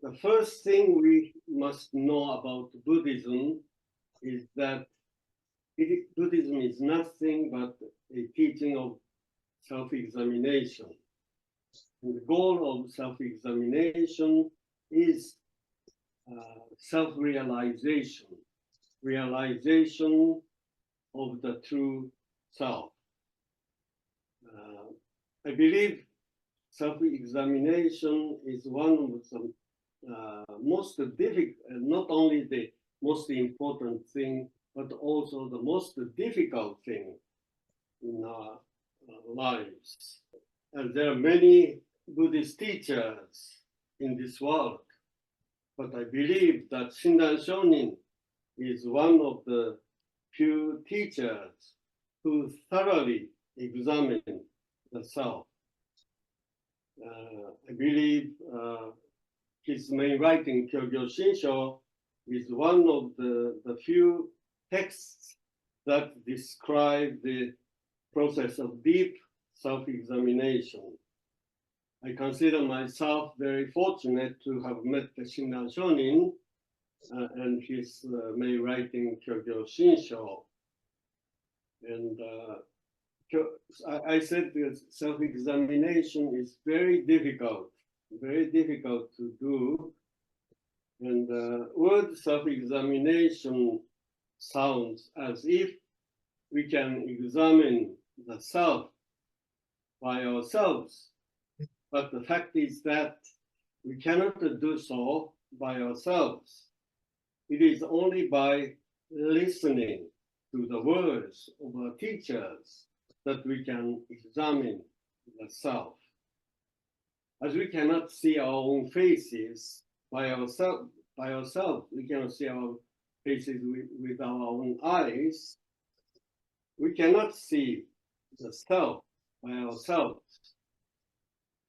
the first thing we must know about Buddhism is that Buddhism is nothing but a teaching of self-examination. And the goal of self-examination is self-realization, realization of the true self. I believe self-examination is one of the most difficult, not only the most important thing, but also the most difficult thing in our lives. And there are many Buddhist teachers in this world, but I believe that Shinran Shonin is one of the few teachers who thoroughly examine the self. I believe his main writing, Kyogyo Shinsho, is one of the few texts that describe the process of deep self-examination. I consider myself very fortunate to have met the Shinran Shonin and his main writing, Kyogyo Shinsho. And I said that self-examination is very difficult to do. And the word self-examination sounds as if we can examine the self by ourselves. But the fact is that we cannot do so by ourselves. It is only by listening to the words of our teachers that we can examine the self. As we cannot see our own faces by ourselves, we cannot see our faces with our own eyes. We cannot see the self by ourselves.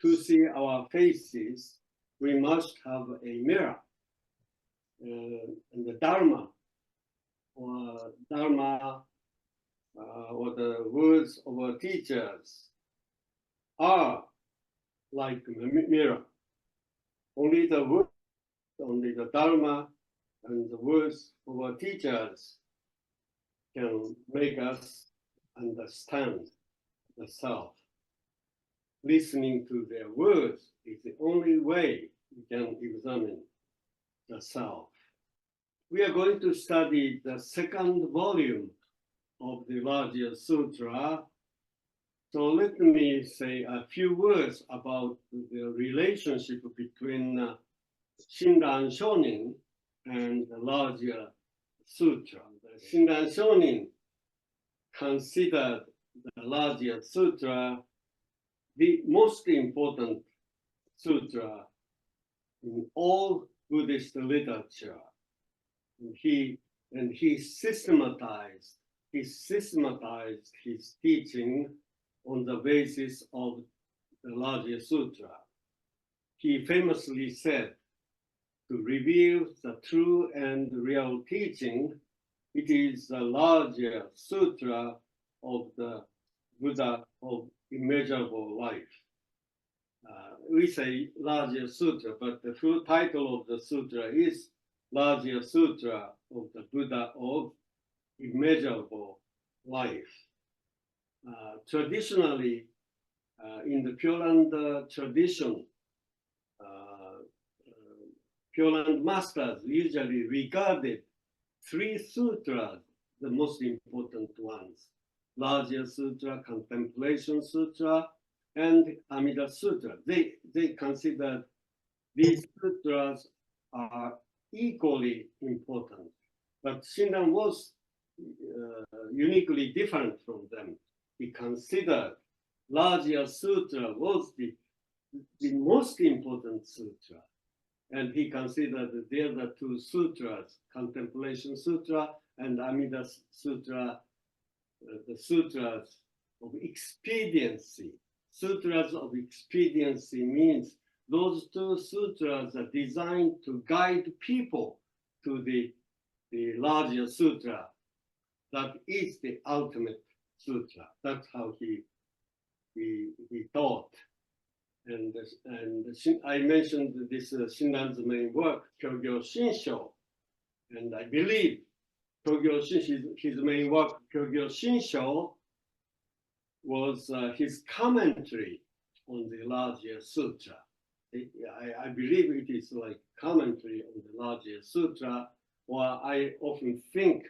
To see our faces, we must have a mirror. And the Dharma, or the words of our teachers are like a mirror. Only the Dharma and the words of our teachers can make us understand the self. Listening to their words is the only way we can examine the self. We are going to study the second volume of the larger sutra. So let me say a few words about the relationship between Shinran Shonin and the larger sutra. The Shinran Shonin considered the larger sutra the most important sutra in all Buddhist literature. And he systematized his teaching on the basis of the larger sutra. He famously said, to reveal the true and real teaching, it is the larger sutra of the Buddha of immeasurable life. We say larger sutra, but the full title of the sutra is Larger Sutra of the Buddha of Immeasurable Life. Traditionally, in the Pure Land tradition, Pure Land masters usually regarded three sutras, the most important ones: Larger Sutra, Contemplation Sutra, and Amida Sutra. They consider these sutras are equally important, but Shinran was uniquely different from them. He considered Larger Sutra was the most important sutra, and he considered the other two sutras, Contemplation Sutra and Amida Sutra, the sutras of expediency. Sutras of expediency means those two sutras are designed to guide people to the larger sutra. That is the ultimate sutra. That's how he taught. I mentioned this Shinran's main work, Kyogyo Shinsho, and I believe his main work, Kyogyo Shinsho, was his commentary on the larger sutra. I believe it is like commentary on the larger sutra, or I often think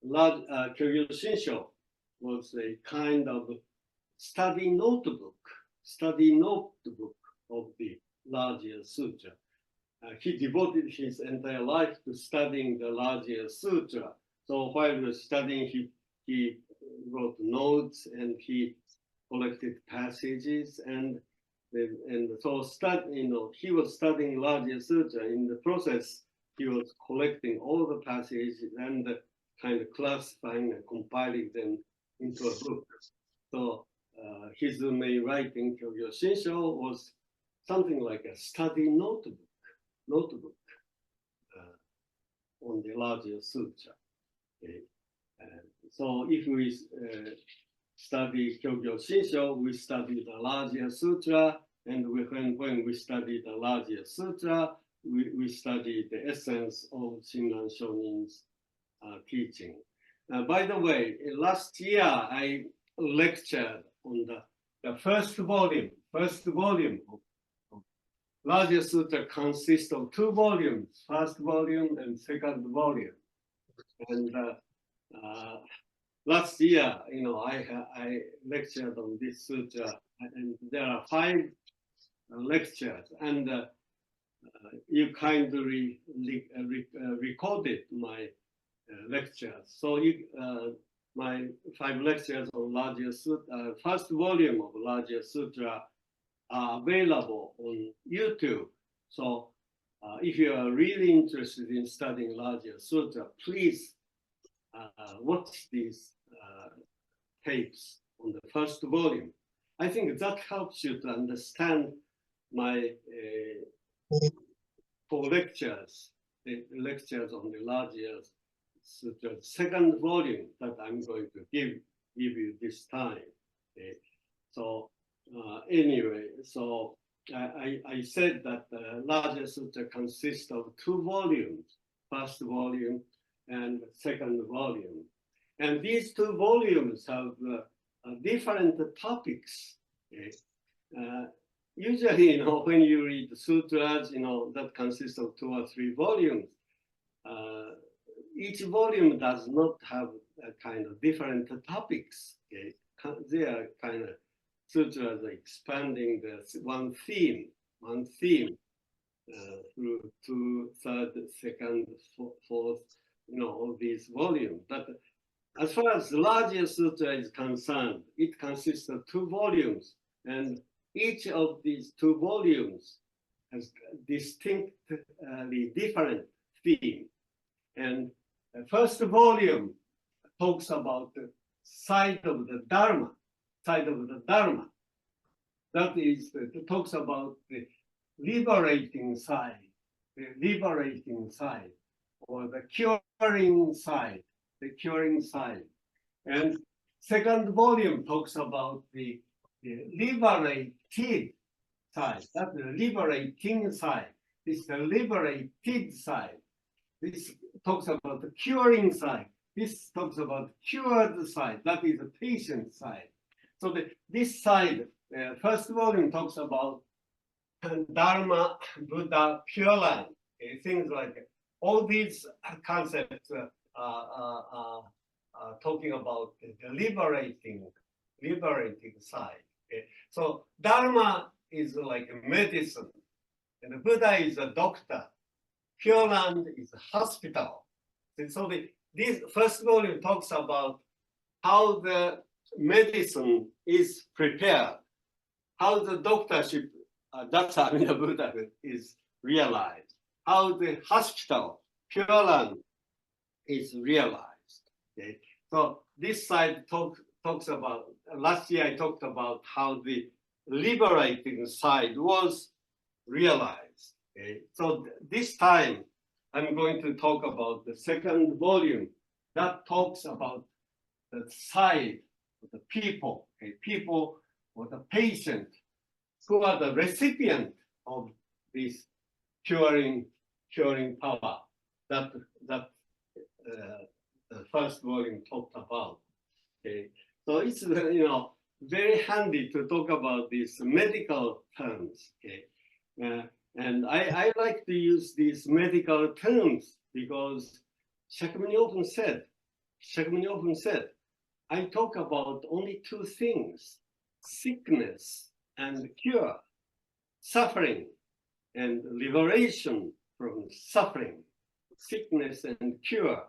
Kyogyo Shinsho was a kind of study notebook of the larger sutra. He devoted his entire life to studying the larger sutra. So while he was studying, he wrote notes and he collected passages and so he was studying larger sutra. In the process, he was collecting all the passages and kind of classifying and compiling them into a book. So his main writing, Kyogyo Shinsho, was something like a study notebook on the larger sutra. Okay. So if we study Kyogyo Shinsho, we study the larger sutra, and when we study the larger sutra, we study the essence of Shinran Shonin's teaching. By the way, last year I lectured on the first volume of larger sutra consists of 2 volumes, first volume and second volume. And last year, I lectured on this sutra, and there are 5 lectures, and you kindly recorded my lectures. So my 5 lectures on larger sutra, first volume of larger sutra, are available on YouTube. So if you are really interested in studying larger sutra, please watch these tapes on the first volume. I think that helps you to understand my 4 lectures, the lectures on the larger sutra, second volume that I'm going to give you this time. Okay. So anyway, so I said that the larger sutra consists of 2 volumes, first volume and second volume. And these 2 volumes have different topics. Okay. Usually, when you read the sutras, that consists of 2 or 3 volumes. Each volume does not have a kind of different topics. Okay. They are kind of sutras expanding the one theme through 2, 3rd, 2nd, 4th, all these volumes. But as far as the larger sutra is concerned, it consists of 2 volumes, and each of these 2 volumes has distinctly different theme. And the first volume talks about the side of the Dharma. That is, it talks about the liberating side, or the curing side, And second volume talks about the liberated side. That's the liberating side. This is the liberated side. This talks about the curing side. This talks about cured side. That is the patient side. So this side, first volume talks about Dharma, Buddha, Pure Land, things like that. All these concepts are talking about the liberating side. Okay. So Dharma is like a medicine, and the Buddha is a doctor. Pure Land is a hospital. And so this first volume talks about how the medicine is prepared, how the doctorship, the Buddha is realized, how the hospital, Pure Land, is realized. Okay? So this side talks about, last year I talked about how the liberating side was realized. Okay? So this time I'm going to talk about the second volume that talks about the side of the people, okay? People or the patient who are the recipient of this curing power that the first volume talked about. Okay, so it's very handy to talk about these medical terms. Okay, and I like to use these medical terms because Shakyamuni often said, I talk about only two things: sickness and cure, suffering and liberation from suffering, sickness and cure.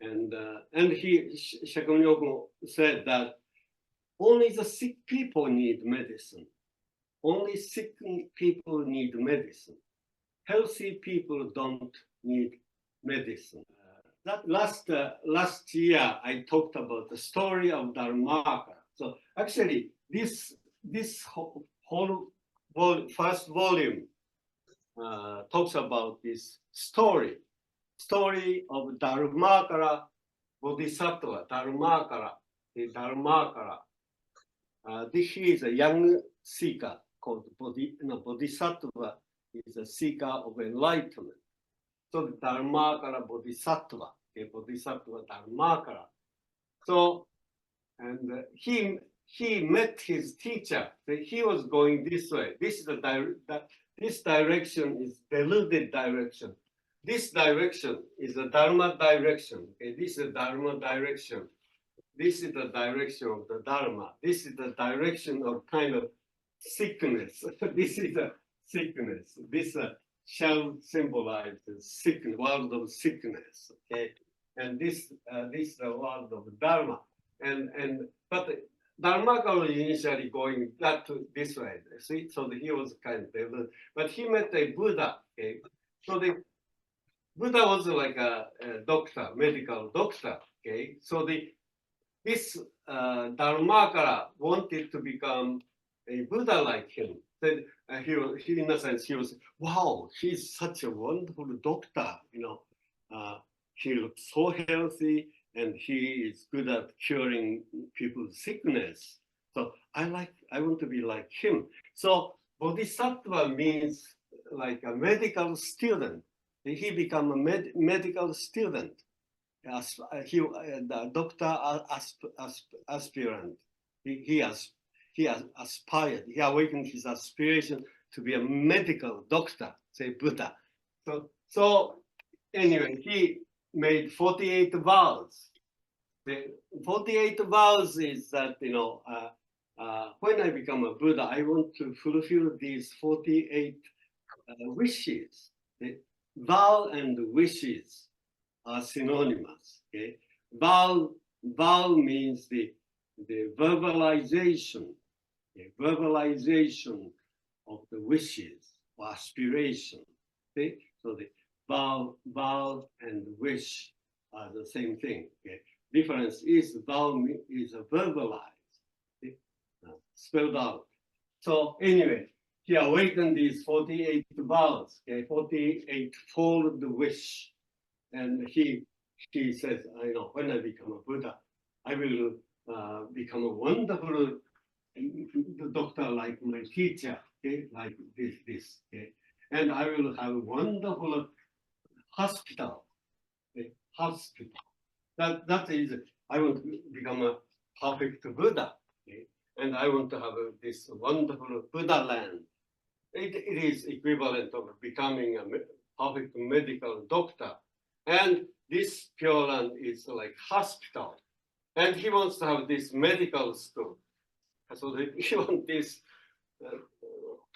And Shakyamuni often said that only the sick people need medicine. Only sick people need medicine. Healthy people don't need medicine. That last year I talked about the story of Dharmakara. So actually, this whole first volume talks about this story of Dharmakara Bodhisattva. Dharmakara. He is a young seeker called Bodhisattva. Is a seeker of enlightenment. So the Dharmakara Bodhisattva, Bodhisattva Dharmakara. So, and he met his teacher. He was going this way. This direction is deluded direction. This direction is the Dharma direction. This is the Dharma direction. This is the direction of the Dharma. This is the direction of kind of sickness. This is a sickness. This shall symbolize the sickness, world of sickness. Okay, and this is the world of Dharma. But Dharmakara was initially going this way. See, so he was kind of, but he met a Buddha. Okay, so the Buddha was like a doctor, medical doctor. Okay, so this Dharmakara wanted to become a Buddha like him. Then he in a sense, he was, wow, he's such a wonderful doctor. He looks so healthy and he is good at curing people's sickness. So I want to be like him. So Bodhisattva means like a medical student. He became a medical student. The doctor aspirant. He aspired. He awakened his aspiration to be a medical doctor, say Buddha. So anyway, he made 48 vows. The 48 vows is that when I become a Buddha, I want to fulfill these 48 wishes. The vow and wishes are synonymous. Okay, vow means the verbalization of the wishes or aspiration. Okay, so the vow and wish are the same thing. Okay, difference is vow is verbalized, okay? Spelled out. So anyway, he awakened these 48 vows, okay, 48-fold wish. And he says, when I become a Buddha, I will become a wonderful doctor like my teacher, okay, like this, okay, and I will have a wonderful hospital, okay? Hospital. That is, I want to become a perfect Buddha, okay? And I want to have this wonderful Buddha land. It is equivalent of becoming a perfect medical doctor. And this Pure Land is like hospital. And he wants to have this medical school. So he wants this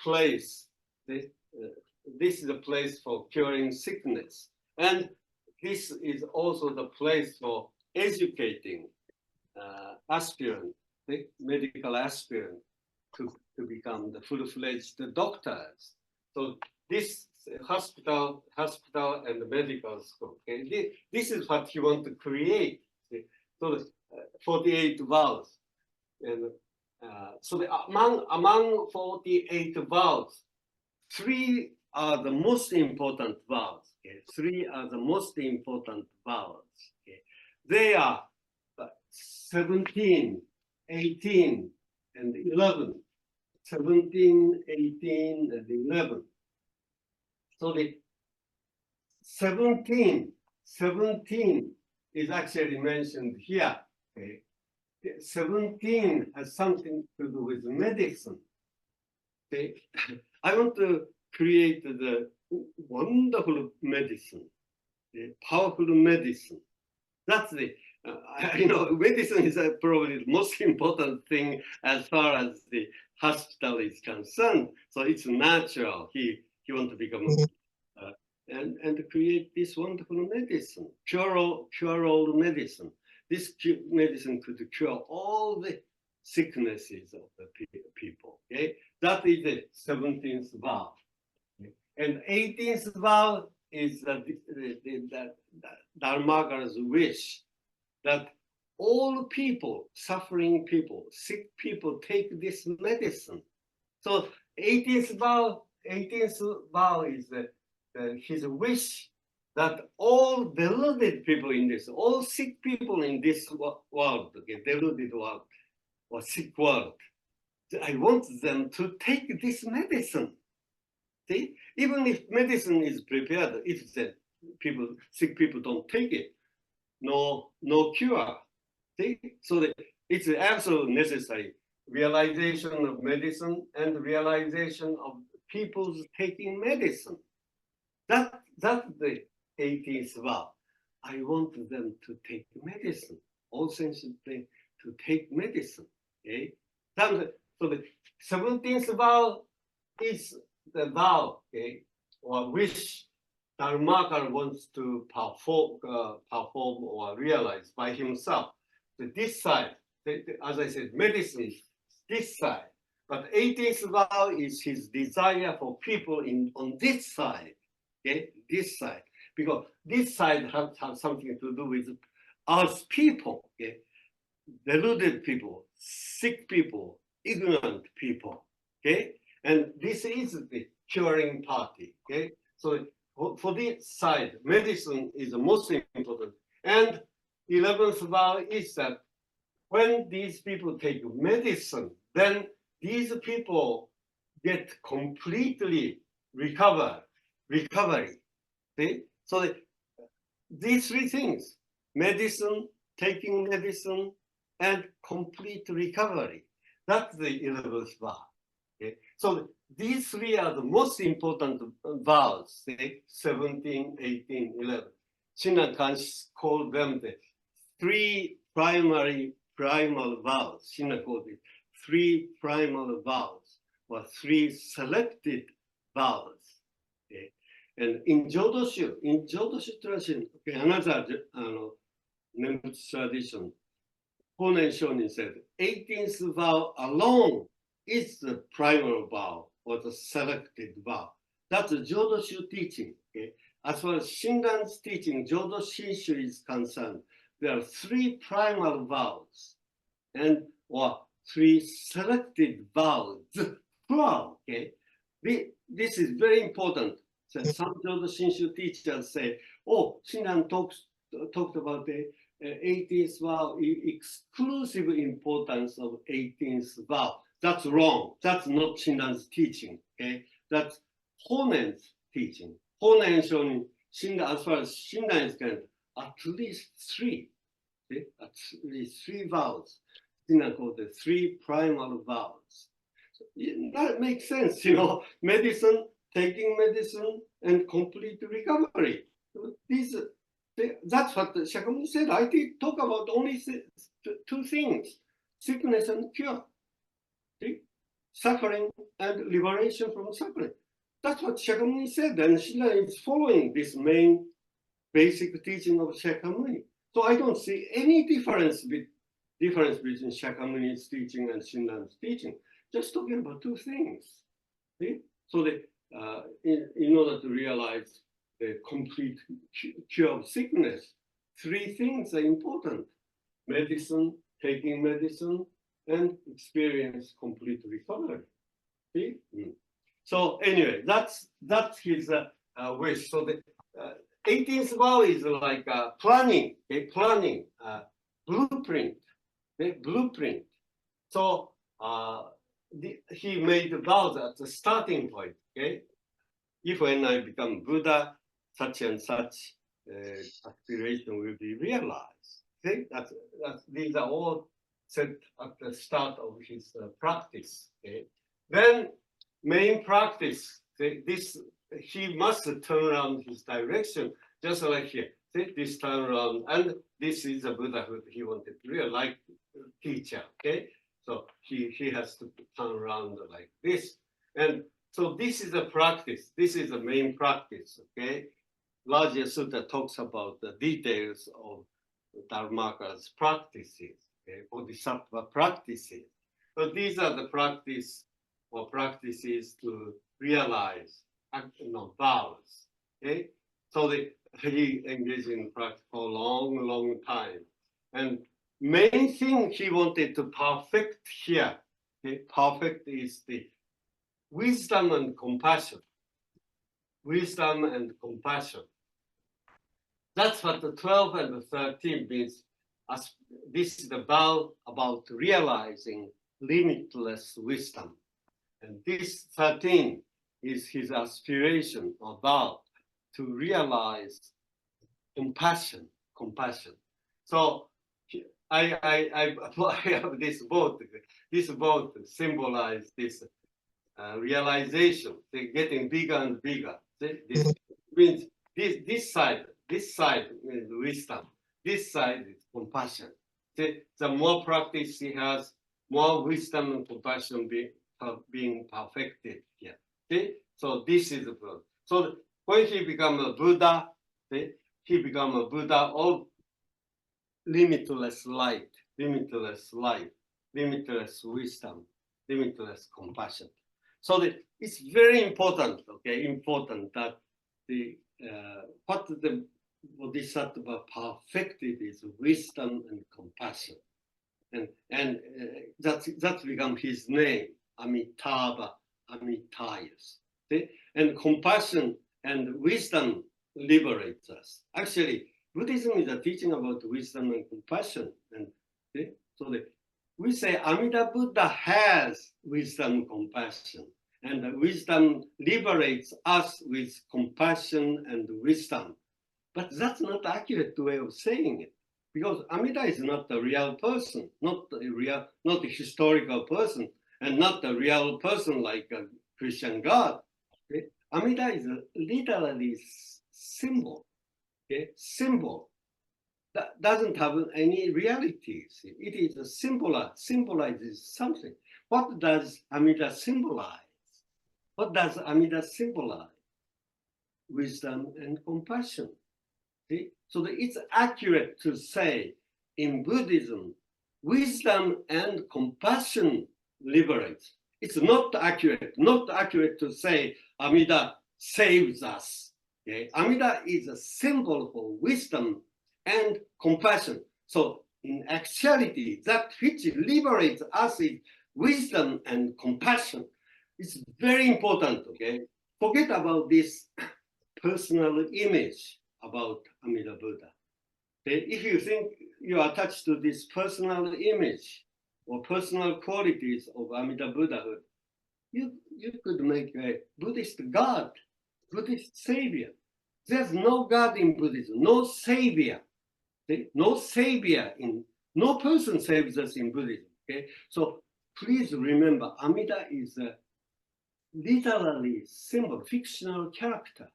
place. This is a place for curing sickness. And this is also the place for educating aspirant, medical aspirant to become the full-fledged doctors. So this hospital and the medical school. Okay? This is what he wants to create. Okay? So 48 vows. And so among 48 vows, 3 are the most important vows. Okay? 3 are the most important vows. Okay? They are 17, 18, and 11. 17, 18, and 11. So the 17 is actually mentioned here. Okay? 17 has something to do with medicine. Okay? I want to create the wonderful medicine, the powerful medicine. That's the, medicine is probably the most important thing as far as the hospital is concerned. So it's natural. He wants to become and create this wonderful medicine, cure all medicine. This medicine could cure all the sicknesses of the people. Okay, that is the 17th vow. Okay? And 18th vow is the Dharmaka's wish that all people, suffering people, sick people, take this medicine. So 18th vow is his wish that all deluded people in this, all sick people in this world, okay, deluded world or sick world, I want them to take this medicine. See, even if medicine is prepared, if the sick people don't take it, no cure. See, so it's absolutely necessary realization of medicine and realization of people's taking medicine. That's the 18th vow. I want them to take medicine. All sensitive to take medicine. Okay. So the 17th vow is the vow, okay, or wish Dharmaka wants to perform or realize by himself. So this side, as I said, medicine is this side, but 18th vow is his desire for people on this side. Okay, this side, because this side has something to do with us people, okay, deluded people, sick people, ignorant people, okay, and this is the curing party, okay. So for this side, medicine is the most important, and 11th vow is that when these people take medicine, then these people get completely recovery. See? So these three things, medicine, taking medicine, and complete recovery. That's the 11th vow. Okay? So these three are the most important vows, see? 17, 18, 11. Shinran can call them the three primal vows. Shinran called it three primal vows, or three selected vows. Okay. And in Jodoshu tradition, okay, another Nembutsu tradition, Honen Shonin said, 18th vow alone is the primal vow or the selected vow. That's the Jodoshu teaching. Okay? As far as Shinran's teaching, Jodo Shinshu is concerned, there are three primal vows or three selected vows, plural. Okay? This is very important. So some Jodo Shinshu teachers say, oh, Shinran talked about the 18th vow, exclusive importance of 18th vow. That's wrong. That's not Shinran's teaching. Okay, that's Honen's teaching. Honen Shonin, Shinran, as far as Shinran is concerned, at least three. Okay? At least three vows. Shinran called the three primal vows. So, that makes sense, medicine, taking medicine, and complete recovery. That's what Shakyamuni said. I did talk about only two things, sickness and cure. See? Suffering and liberation from suffering. That's what Shakyamuni said, and Shinran is following this main basic teaching of Shakyamuni. So I don't see any difference between Shakyamuni's teaching and Shinran's teaching. Just talking about two things. See? So in order to realize the complete cure of sickness, three things are important: medicine, taking medicine, and experience complete recovery. See? So anyway, that's his wish. So the 18th vow is like planning, blueprint. Blueprint. So he made vows at the starting point. Okay, if when I become Buddha, such and such aspiration will be realized. See, these are all set at the start of his practice. Okay, then main practice. See, this he must turn around his direction, just like here. See, this turn around, and this is a Buddhahood he wanted to realize, like teacher. Okay, so he has to turn around like this, and so this is a practice. This is the main practice. Okay, larger Sutra talks about the details of Dharmaka's practices, okay, Bodhisattva practices. So these are the practice or practices to realize vows. Okay, so he engaged in practice for a long, long time, and main thing he wanted to perfect here. Okay, perfect is the wisdom and compassion. Wisdom and compassion. That's what the 12 and the 13 means. As this is the vow about realizing limitless wisdom. And this 13 is his aspiration or vow to realize compassion. So I have this boat. This boat symbolizes this realization. They're getting bigger and bigger. This means this side is wisdom. This side is compassion. The more practice he has, more wisdom and compassion being perfected here. Okay? So this is the problem. So when he become a Buddha, he become a Buddha of limitless light, limitless life, limitless wisdom, limitless compassion. So it's very important, okay, important that what the Bodhisattva perfected is wisdom and compassion, and that's become his name, Amitabha, Amitayus. Okay? And compassion and wisdom liberates us. Actually, Buddhism is a teaching about wisdom and compassion, and okay? So we say Amida Buddha has wisdom and compassion, and the wisdom liberates us with compassion and wisdom. But that's not an accurate way of saying it, because Amida is not a real person, not a historical person, and not a real person like a Christian God. Okay? Amida is literally symbol. Okay? Symbol that doesn't have any realities. It is a symbolizes something. What does Amida symbolize? What does Amida symbolize? Wisdom and compassion. See? So it's accurate to say in Buddhism, wisdom and compassion liberates. It's not accurate to say Amida saves us. Okay? Amida is a symbol for wisdom and compassion. So in actuality, that which liberates us is wisdom and compassion. It's very important, okay? Forget about this personal image about Amida Buddha. Okay? If you think you are attached to this personal image or personal qualities of Amida Buddhahood, you could make a Buddhist God, Buddhist savior. There's no God in Buddhism, no savior. Okay? No savior no person saves us in Buddhism. Okay? So please remember, Amida is a literally symbol, fictional character,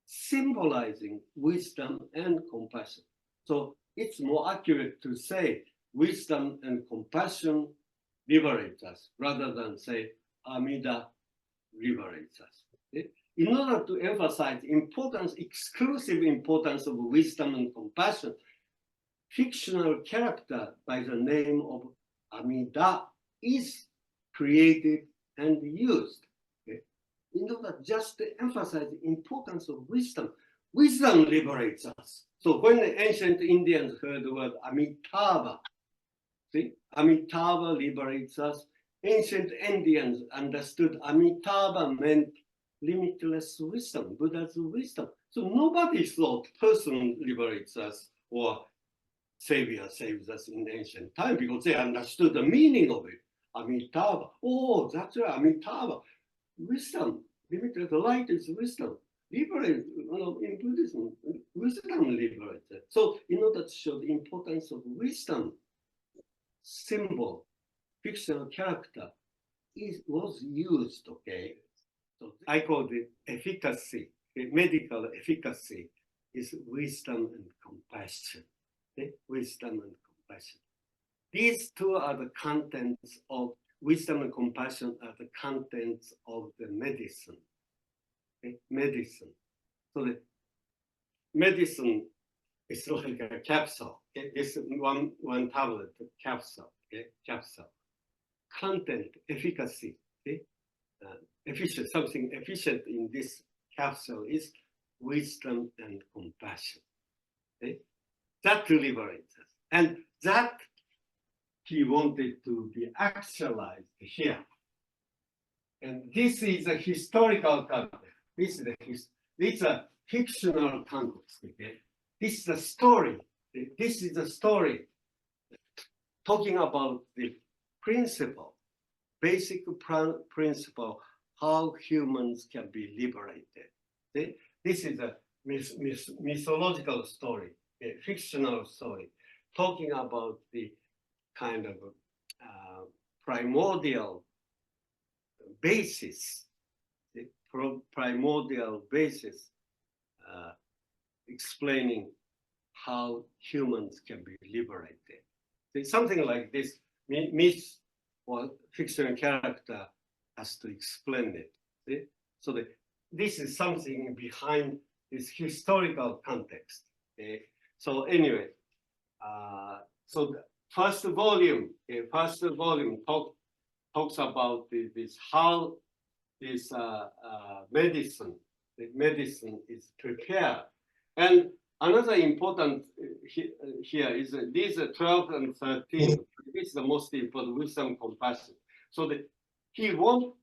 symbolizing wisdom and compassion. So it's more accurate to say wisdom and compassion liberate us rather than say Amida liberates us. Okay? In order to emphasize exclusive importance of wisdom and compassion, fictional character by the name of Amida is created and used. Okay? In order just to emphasize the importance of wisdom. Wisdom liberates us. So when the ancient Indians heard the word Amitabha, see, Amitabha liberates us. Ancient Indians understood Amitabha meant limitless wisdom, Buddha's wisdom. So nobody thought person liberates us or savior saves us in ancient time because they understood the meaning of it. Amitabha. Oh, that's right, Amitabha. Wisdom, limited light is wisdom. Liberate, in Buddhism, wisdom liberates. So, in order to show the importance of wisdom, symbol, fictional character was used, okay? So I call it efficacy, the medical efficacy is wisdom and compassion. Okay? Wisdom and compassion. These two are the contents of wisdom and compassion are the contents of the medicine. Okay? Medicine. So the medicine is like a capsule. Okay? It's one tablet capsule. Okay? Capsule. Content, efficacy. Okay? Efficient, something efficient in this capsule is wisdom and compassion. Okay? That liberates us. And that he wanted to be actualized here. And this is a historical context. It's a fictional context. Okay? This is a story. This is a story talking about the principle, basic principle, how humans can be liberated. Okay? This is a mythological story, a fictional story, talking about the kind of primordial basis, the primordial basis, explaining how humans can be liberated. It's something like this, myth or fictional character has to explain it. See? So this is something behind this historical context. Okay? So anyway, so the first volume talks about this how this medicine is prepared. And another important here is these 12 and 13. This is the most important, wisdom, compassion. So he wanted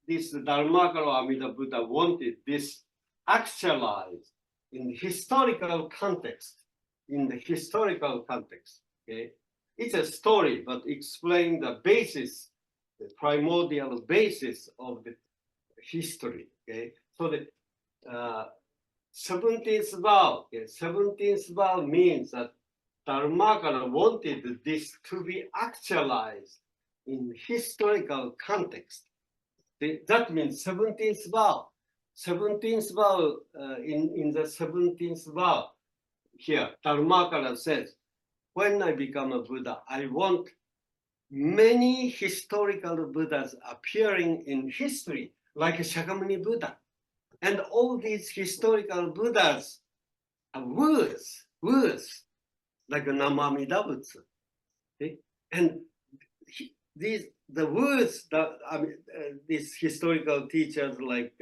this Dharmakara Amida Buddha wanted this actualized in the historical context. In the historical context, okay, it's a story, but explain the basis, the primordial basis of the history. Okay, so the 17th vow. Okay? 17th vow means that Dharmakara wanted this to be actualized in historical context. That means 17th vow. 17th vow, in the 17th vow, here, Dharmakara says, when I become a Buddha, I want many historical Buddhas appearing in history, like Shakyamuni Buddha. And all these historical Buddhas are words, like Namamida Butsu. Okay? And the words that these historical teachers like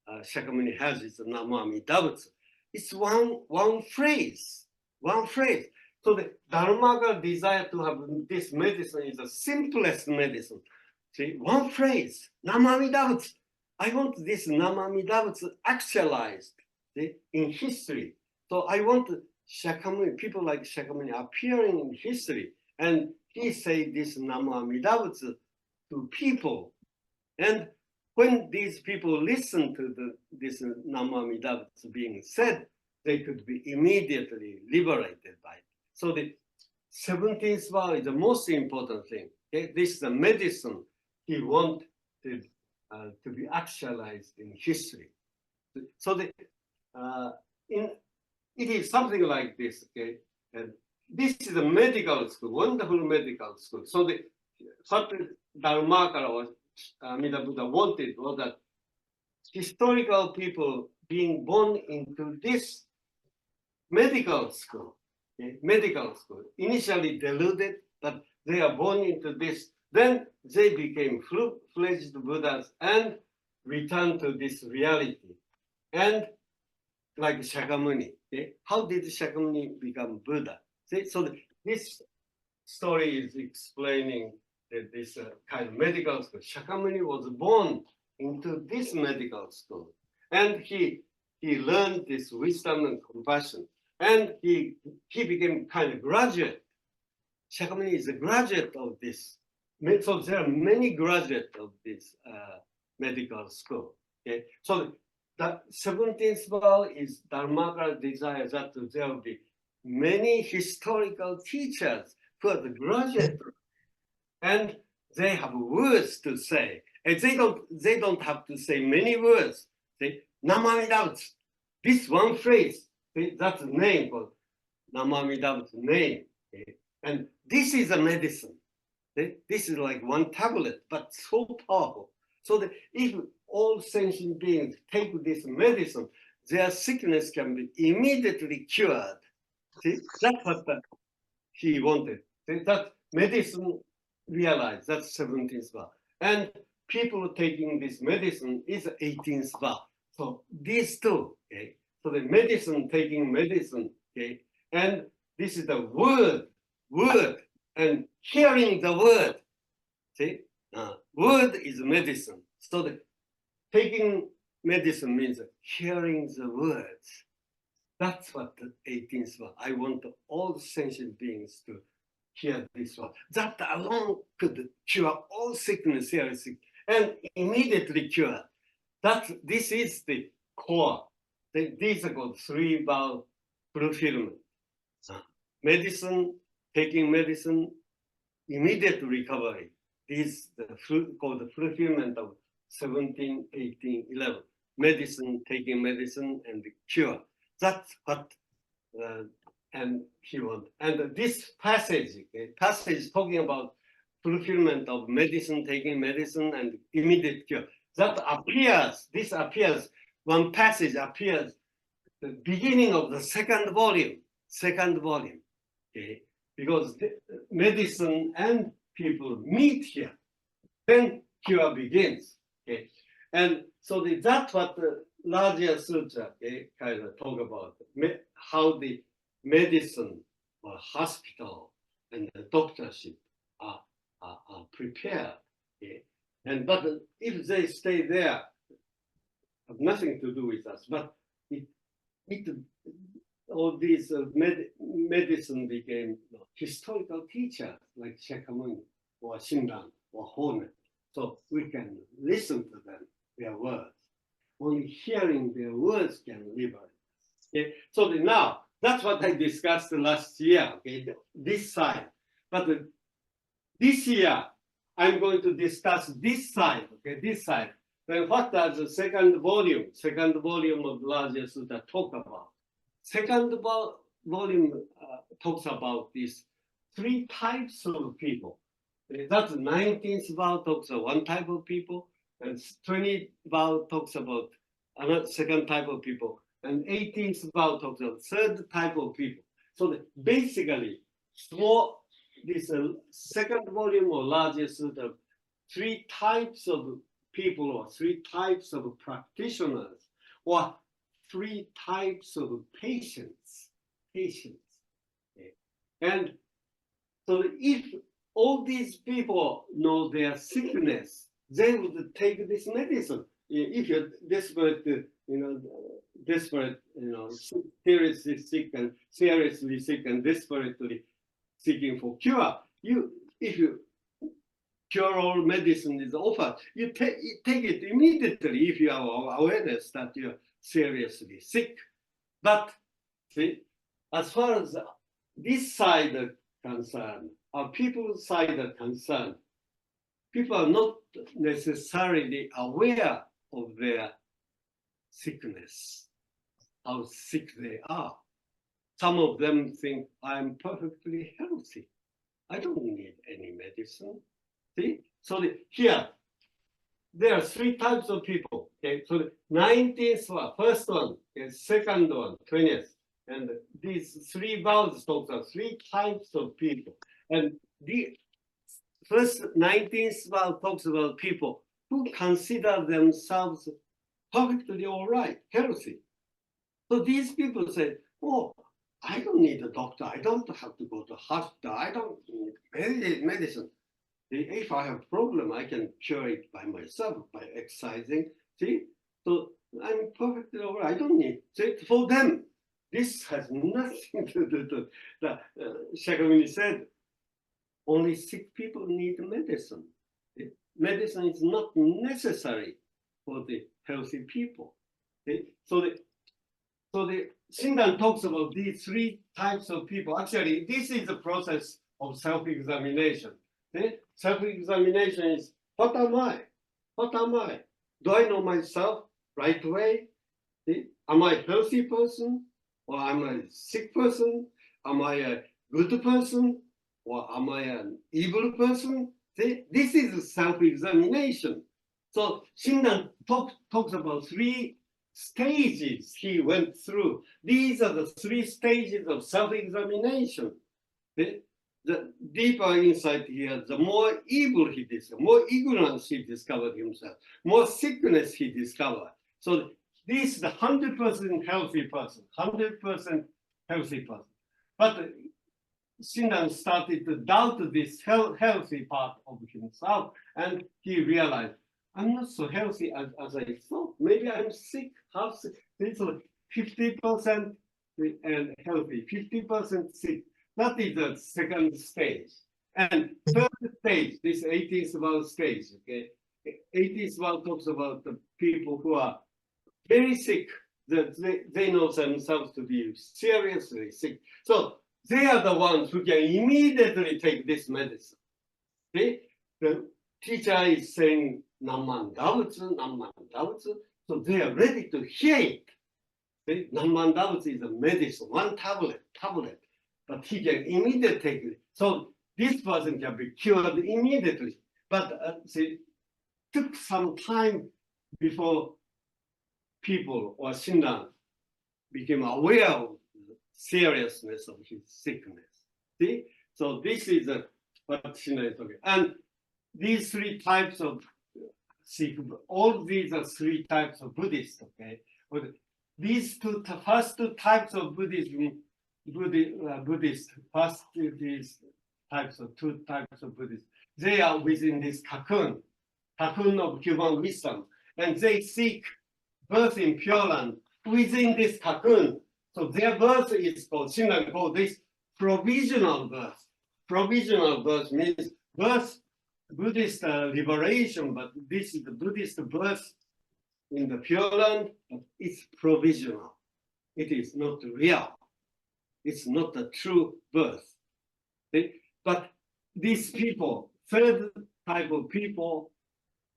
Shakyamuni has is Namamida Butsu. It's one phrase. So the Dharmakara desire to have this medicine is the simplest medicine. See, one phrase, Namamida Butsu. I want this Namamida Butsu actualized, see, in history. So I want Shakyamuni, people like Shakyamuni appearing in history. And he say this Namamida Butsu to people. And when these people listen to this Namamida Butsu being said, they could be immediately liberated by it. So the 17th vow is the most important thing. Okay? This is the medicine he wanted to be actualized in history. So it is something like this. Okay, and this is a medical school, wonderful medical school. So what Dharmakara or Amida Buddha wanted was that historical people being born into this medical school, initially deluded, but they are born into this. Then they became full-fledged Buddhas and returned to this reality. And like Shakyamuni, okay? How did Shakyamuni become Buddha? See? So this story is explaining this kind of medical school. Shakyamuni was born into this medical school, and he learned this wisdom and compassion, and he became kind of graduate. Shakyamuni is a graduate of this So there are many graduates of this medical school. Okay, so the 17th vow is Dharmakara desire that there will be many historical teachers who are the graduate, and they have words to say. And they don't have to say many words. They Namamidabutsu. This one phrase, that's the name called Namamidabutsu name. Okay? And this is a medicine. This is like one tablet, but so powerful. So that if all sentient beings take this medicine, their sickness can be immediately cured. See, that's what he wanted. That medicine realized, that's 17th vow. And people taking this medicine is 18th vow. So these two, okay? So the medicine, taking medicine, okay? And this is the word, and hearing the word. See, word is medicine. So the taking medicine means hearing the words. That's what the 18th one. I want all sentient beings to hear this one. That alone could cure all sickness, serious sickness, and immediately cure. This is the core. These are called three vow fulfillment. Medicine, taking medicine, immediate recovery. This is called the fulfillment of 17, 18, 11. Medicine, taking medicine, and the cure. That's what and he wants. And this passage talking about fulfillment of medicine, taking medicine, and immediate cure. That appears, one passage appears the beginning of the second volume. Okay? Because medicine and people meet here, then cure begins. Okay? And so that's what the larger sutra, okay, kind of talk about how the medicine or hospital and the doctorship are prepared. Okay? And but if they stay there, have nothing to do with us. But all these medicine became historical teachers like Shakyamuni or Shinran or Honen. So we can listen to them, their words. Only hearing their words can liberate us. Okay? So now, that's what I discussed last year, okay? This side. But this year, I'm going to discuss this side, okay? This side. Then what does the second volume of Larger Sutra talk about? Second volume talks about these three types of people. That's 19th vow talks about one type of people, and 20th vow talks about another second type of people, and 18th vow talks about third type of people. So basically, this second volume or Larger Sutra, three types of people or three types of practitioners or three types of patients. Okay. And so if all these people know their sickness, they would take this medicine. If you're desperate, seriously sick and desperately seeking for cure, if you cure all medicine is offered, you take it immediately if you have awareness that you're seriously sick. But see, as far as this side is concerned, our people's side are concerned, people are not necessarily aware of their sickness, how sick they are. Some of them think, I'm perfectly healthy. I don't need any medicine. See? So here, there are three types of people. Okay, so the 19th one, first one, second one, 20th. And these three vows talk about three types of people. And the first 19th vow talks about people who consider themselves perfectly all right, healthy. So these people say, oh, I don't need a doctor. I don't have to go to hospital. I don't need medicine. If I have a problem, I can cure it by myself, by exercising. See? So I'm perfectly all right. I don't need. So for them, this has nothing to do with that. Shakyamuni said, only sick people need medicine. Medicine is not necessary for the healthy people. So the Shinran talks about these three types of people. Actually, this is the process of self-examination. Self-examination is, what am I? What am I? Do I know myself right way? Am I a healthy person? Or am I a sick person? Am I a good person? Or am I an evil person? This is self-examination. So Shinran talks about three stages he went through. These are the three stages of self-examination. The deeper insight here, the more evil he discovered, more ignorance he discovered himself, more sickness he discovered. So this is the 100% healthy person, 100% healthy person. But Shinran started to doubt this healthy part of himself, and he realized, I'm not so healthy as I thought. Maybe I'm sick, half sick. It's 50% and healthy, 50% sick. That is the second stage. And third stage, this 18th world stage, okay? 18th world talks about the people who are very sick, that they know themselves to be seriously sick. So they are the ones who can immediately take this medicine. See? The teacher is saying, Namman Dautsu, Namman Dautsu. So they are ready to hear it. See? Namman Dautsu is a medicine, one tablet. But he can immediately take it. So this person can be cured immediately. But see, took some time before people or Shinran became aware of the seriousness of his sickness. See? So this is what Shinran is talking. And these three types of Sikh, all these are three types of Buddhists, okay? These first two types of Buddhism, Buddhist, first these two types of Buddhists, they are within this cocoon of human wisdom, and they seek birth in Pure Land within this cocoon. So their birth is called, Shinran called this provisional birth. Provisional birth means birth, Buddhist liberation, but this is the Buddhist birth in the Pure Land, but it's provisional. It is not real. It's not a true birth. Okay? But these people, third type of people,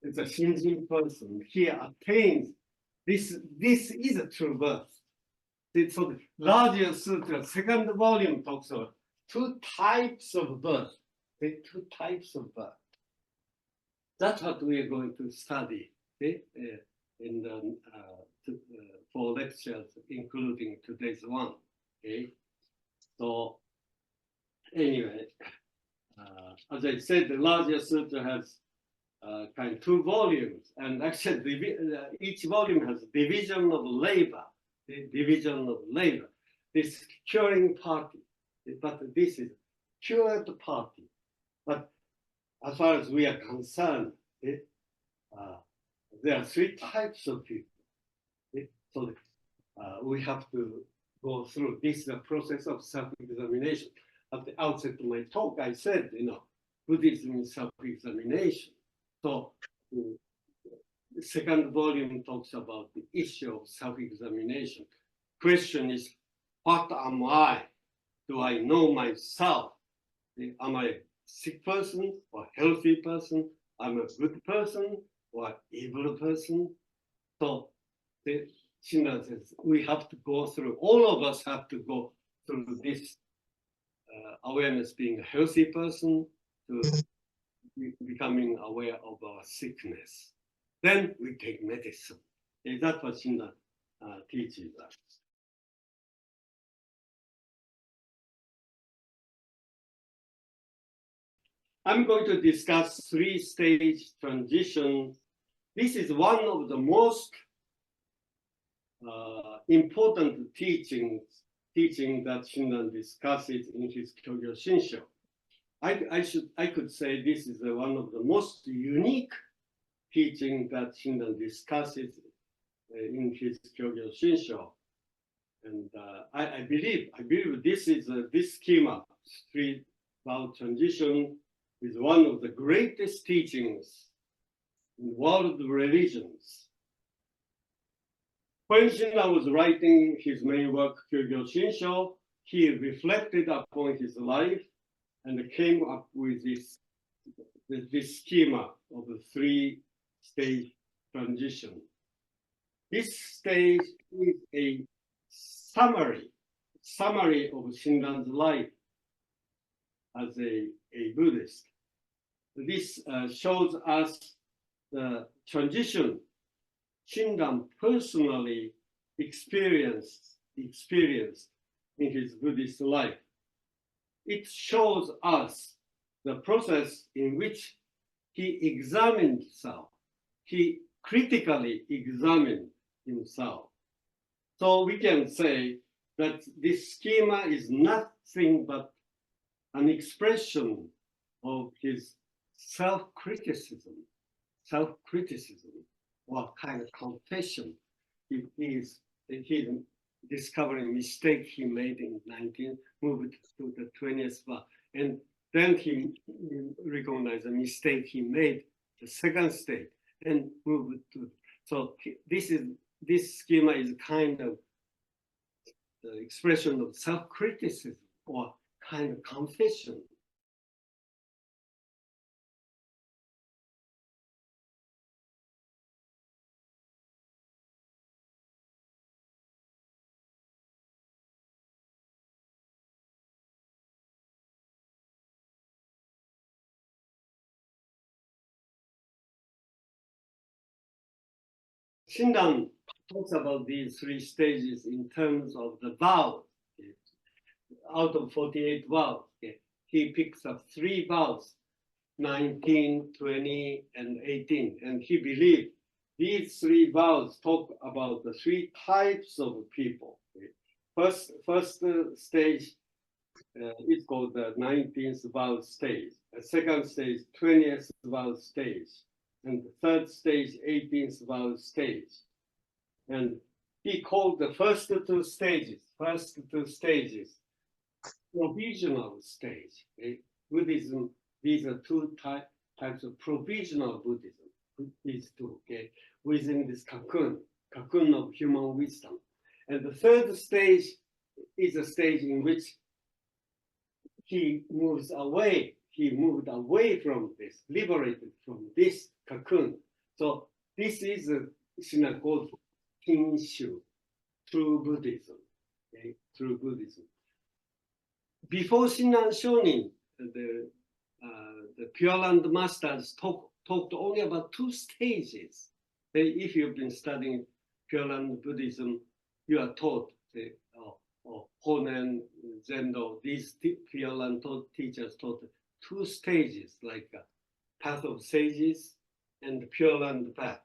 is a Shinjin person. He attains this is a true birth. So the larger sutra, second volume talks about two types of birth. Okay? Two types of birth. That's what we are going to study, okay? In the, for lectures, including today's one. Okay? So anyway, as I said, the larger sutra has kind of two volumes, and actually each volume has division of labor. The division of labor. This curing party, but this is cured party. But as far as we are concerned, there are three types of people. So we have to go through this process of self-examination. At the outset of my talk, I said, Buddhism is self-examination. So the second volume talks about the issue of self-examination. Question is, what am I? Do I know myself? Am I a sick person or healthy person? I'm a good person or evil person? So the Shinran says we have to go through, all of us have to go through this awareness, being a healthy person, to becoming aware of our sickness. Then we take medicine. That's what Shinran teaches us. I'm going to discuss three-stage transition. This is one of the most important teaching that Shinran discusses in his Kyogyo Shinsho. I could say this is one of the most unique teaching that Shinran discusses in his Kyogyo Shinsho. And I believe this is this schema, about transition is one of the greatest teachings in world religions. When Shinran was writing his main work, Kyogyo Shinsho, he reflected upon his life and came up with this schema of a three-stage transition. This stage is a summary of Shinran's life as a Buddhist. This shows us the transition Shinran personally experienced in his Buddhist life. It shows us the process in which he examined himself. He critically examined himself. So we can say that this schema is nothing but an expression of his self-criticism, or kind of confession. He's discovering mistake he made in 19, moved to the 20th vow. And then he recognized the mistake he made, the second stage, and moved to. So this schema is kind of the expression of self-criticism or kind of confession. Shinran talks about these three stages in terms of the vows. Out of 48 vows, he picks up 3 vows, 19, 20, and 18. And he believed these 3 vows talk about the 3 types of people. First stage is called the 19th vow stage. The second stage, 20th vow stage. And the third stage, 18th vow stage. And he called the first two stages, provisional stage. Buddhism, these are 2 types of provisional Buddhism, these 2, within this cocoon of human wisdom. And the third stage is a stage in which he moved away from this, liberated from this cocoon. So this is Shinran called Kinshu, true Buddhism. True Buddhism. Before Shinran Shonin, the Pure Land masters talked only about 2 stages. If you've been studying Pure Land Buddhism, you are taught Honen, Zendo, these Pure Land teachers taught 2 stages, like path of sages and Pure Land path.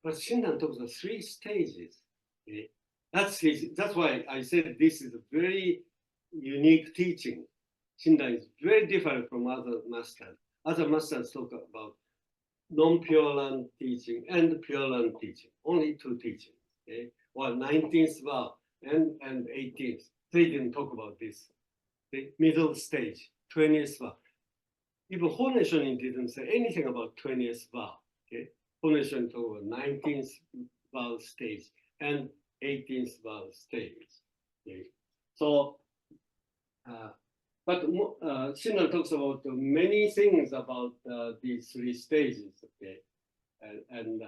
But Shinran talks about 3 stages. That's why I said this is a very unique teaching. Shinran is very different from other masters. Other masters talk about non-Pure Land teaching and Pure Land teaching, only 2 teachings. Or 19th vow and 18th. They didn't talk about this. The middle stage, 20th vow. Even Honen Shonin didn't say anything about 20th vow. Honen Shonin talked about 19th vow stage and 18th vow stage. So, but Shinran talks about many things about these 3 stages. And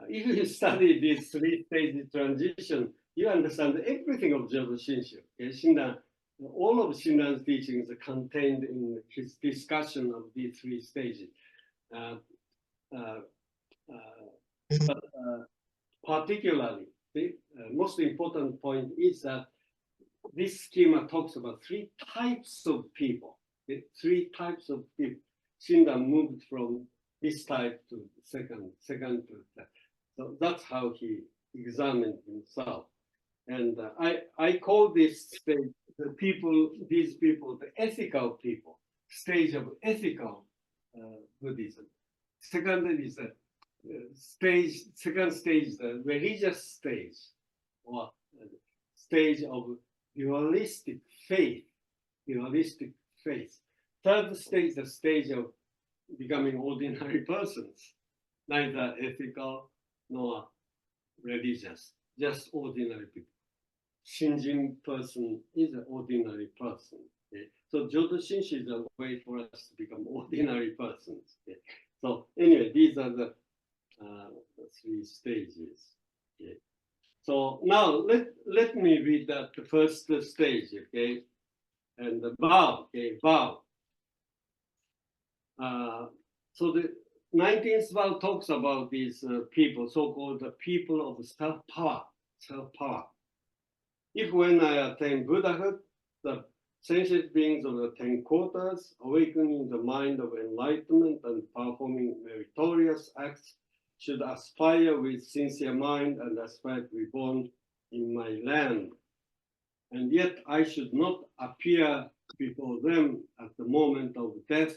if you study this 3 stages transition, you understand everything of Jodo Shinshu. Shinran, all of Shinran's teachings are contained in his discussion of these 3 stages. But particularly, the most important point is that this schema talks about 3 types of people. 3 types of people. Shinran moved from this type to second to that. So that's how he examined himself. And I call this stage, these people, the ethical people, stage of ethical Buddhism. Second is the second stage, the religious stage, or stage of dualistic faith. third stage, the stage of becoming ordinary persons, neither ethical nor religious, just ordinary people. Shinjin person is an ordinary person. Okay? So Jodo Shinshu is a way for us to become ordinary persons. Okay? So anyway, these are the three stages. Okay? So now let me read that the first stage, okay? And the vow, okay, vow. So the 19th vow talks about these people, so-called the people of self-power, self-power. If when I attain Buddhahood, the sentient beings of the 10 quarters, awakening the mind of enlightenment and performing meritorious acts, should aspire with sincere mind and aspire to be born in my land. And yet I should not appear before them at the moment of death,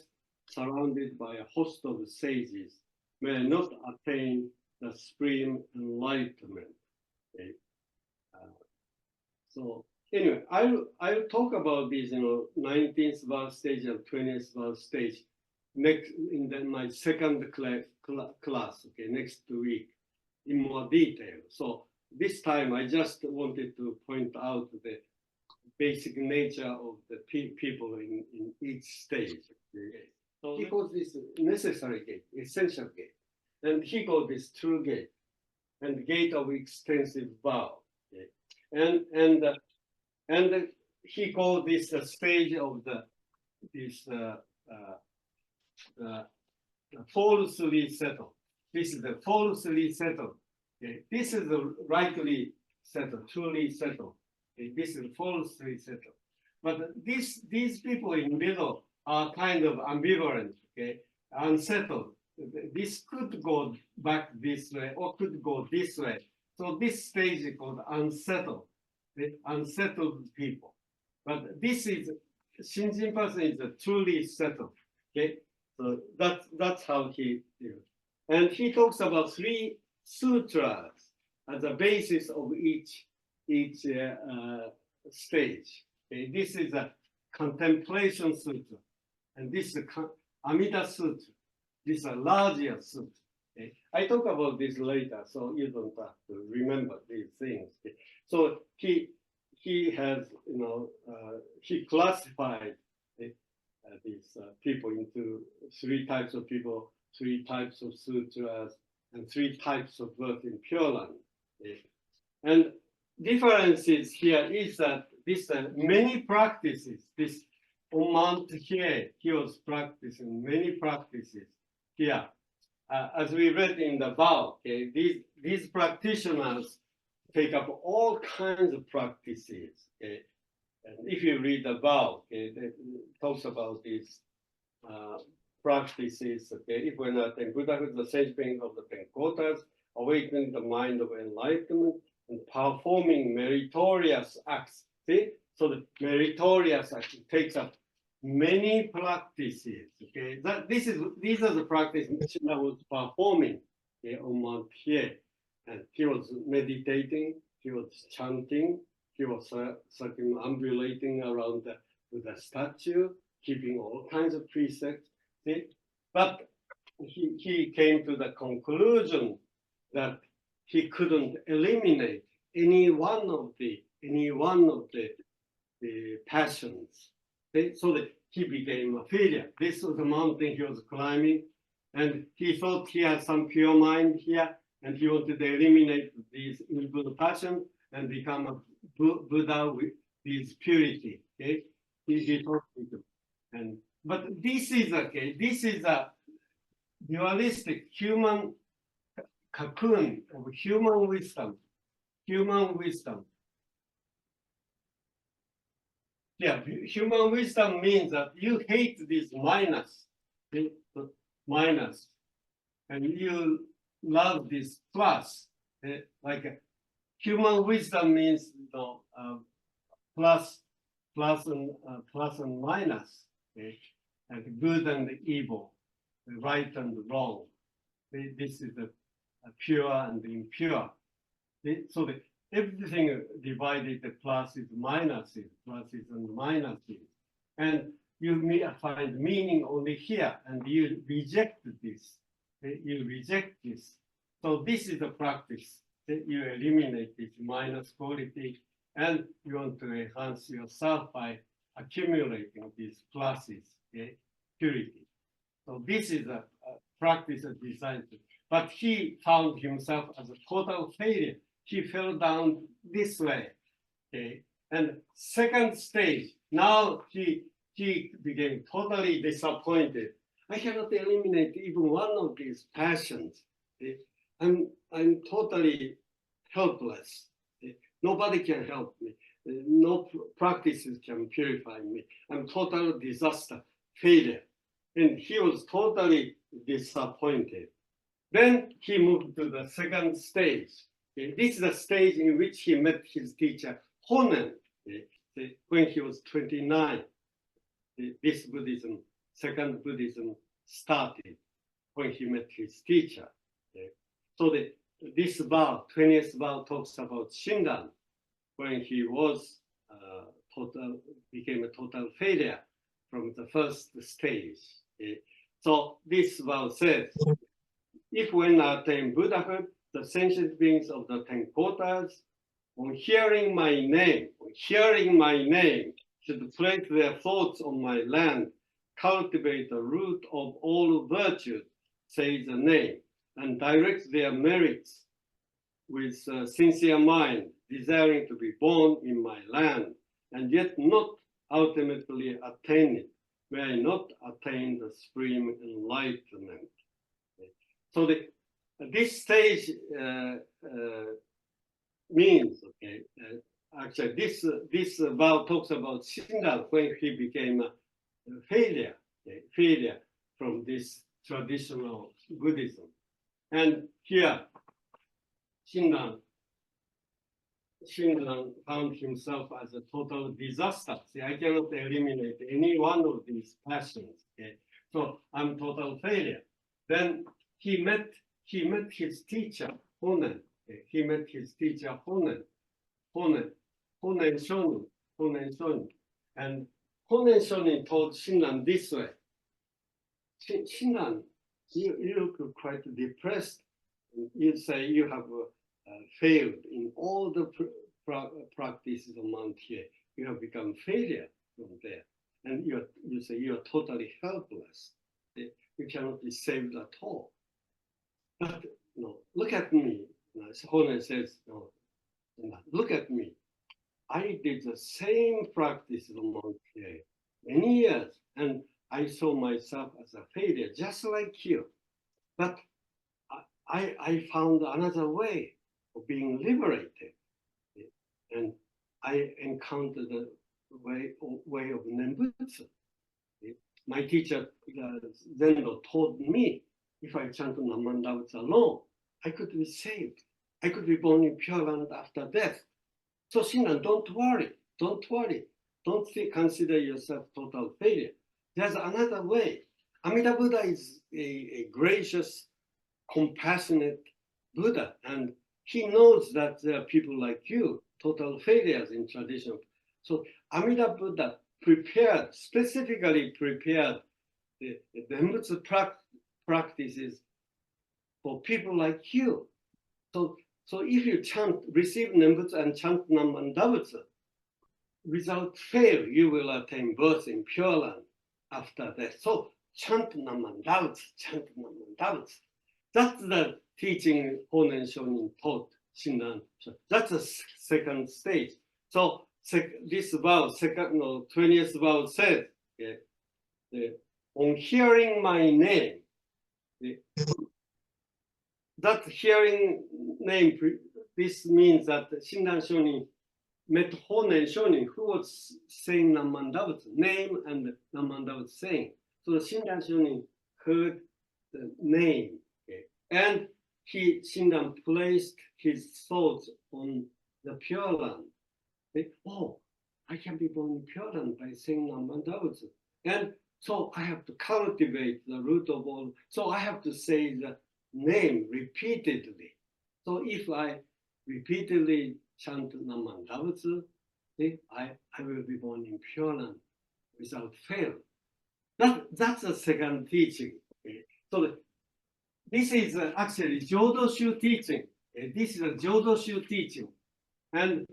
surrounded by a host of sages, may I not attain the supreme enlightenment. Okay? So anyway, I'll talk about these, 19th verse stage and 20th verse stage next in my second class, okay, next week in more detail. So this time I just wanted to point out the basic nature of the people in each stage. Okay? So he calls this necessary gate, essential gate, and he calls this true gate, and gate of extensive vow. Okay? And he called this a stage of falsely settled. This is the falsely settled. Okay? This is the rightly settled, truly settled. Okay? This is falsely settled. But these people in the middle are kind of ambivalent, okay, unsettled. This could go back this way or could go this way. So this stage is called unsettled, the unsettled people. But this is, Shinjin person is a truly settled, okay? So that's how he is. And he talks about 3 sutras as a basis of each stage. Okay? This is a contemplation sutra, and this is Amida Sutra. This is a larger sutra. Okay? I talk about this later, so you don't have to remember these things. Okay? So he has, he classified these people into 3 types of people, 3 types of sutras, and 3 types of birth in Pure Land. Okay? And differences here is that this many practices, this on Mount here, he was practicing many practices here. As we read in the vow, okay, these practitioners take up all kinds of practices. Okay? And if you read the vow, okay, it talks about these practices. Okay, if we're not in Buddhahood, the sage being of the 10 quarters, awakening the mind of enlightenment, and performing meritorious acts. See, so the meritorious act takes up many practices. Okay, these are the practices that was performing, okay, on Mount here, and he was meditating, he was chanting, he was circumambulating around with a statue, keeping all kinds of precepts. See, but he came to the conclusion that he couldn't eliminate any one of the passions. So that he became a failure. This was the mountain he was climbing, and he thought he had some pure mind here, and he wanted to eliminate these evil passions and become a Buddha with this purity. Okay, he thought he could. But this is okay. This is a dualistic human cocoon of human wisdom. Human wisdom. Yeah, human wisdom means that you hate this minus, and you love this plus. Like human wisdom means plus and minus, okay? And good and evil, right and wrong. This is the pure and impure. So everything divided the pluses, minuses and minuses. And you may find meaning only here, and you reject this. You reject this. So this is the practice. You eliminate this minus quality, and you want to enhance yourself by accumulating these pluses, purity. So this is a practice designed to. But he found himself as a total failure. He fell down this way. Okay. And second stage, now he became totally disappointed. I cannot eliminate even one of these passions. Okay. I'm totally helpless. Okay. Nobody can help me. No practices can purify me. I'm total disaster, failure. And he was totally disappointed. Then he moved to the second stage. Okay. This is the stage in which he met his teacher, Honen, when he was 29. This Buddhism, second Buddhism started when he met his teacher. Okay. So this vow, 20th vow, talks about Shinran, when he was became a total failure from the first stage. Okay. So this vow says, if when I attain Buddhahood, the sentient beings of the 10 quarters, on hearing my name, should place their thoughts on my land, cultivate the root of all virtues, says the name, and direct their merits with a sincere mind, desiring to be born in my land, and yet not ultimately attain it, may I not attain the supreme enlightenment. So this stage means, okay, actually this vow talks about Shinran when he became a failure, okay, failure from this traditional Buddhism. And here, Shinran found himself as a total disaster. See, I cannot eliminate any one of these passions. Okay? So I'm total failure. Then he met his teacher, Honen. Okay? He met his teacher, Honen Shonin. And Honen Shonin told Shinran this way. Shinran, you look quite depressed. You say you have failed in all the practices of Mount here. You have become failure from there. And you say you're totally helpless. You cannot be saved at all. But no, look at me. Honen says, no, look at me. I did the same practice of Mount here many years, and I saw myself as a failure, just like you. But I found another way of being liberated. And I encountered the way of Nembutsu. My teacher, Zendo, told me if I chant Namandavutsu alone, I could be saved. I could be born in Pure Land after death. So Shinran, don't worry. Don't consider yourself total failure. There's another way. Amida Buddha is a gracious, compassionate Buddha, and he knows that there are people like you, total failures in tradition. So Amida Buddha specifically prepared the Nembutsu practices for people like you. So if you receive Nembutsu and chant Namandavutsu, without fail, you will attain birth in Pure Land after death. So chant Namandavutsu. That's the teaching Honen Shonin taught Shinran. That's the second stage. So this vow, 20th vow says, on hearing my name, that hearing name, this means that Shinran Shonin met Honen Shonin, who was saying Namandavutsu, name and Namandavutsu saying. So Shinran Shonin heard the name, okay? And Shinran placed his thoughts on the Pure Land. Oh, I can be born in Pure Land by saying Namandavutsu. And so I have to cultivate the root of all. So I have to say the name repeatedly. So if I repeatedly chant Namandavutsu, I will be born in Pure Land without fail. That's the second teaching. Okay? So this is actually Jodoshu teaching. Okay? This is a Jodoshu teaching. And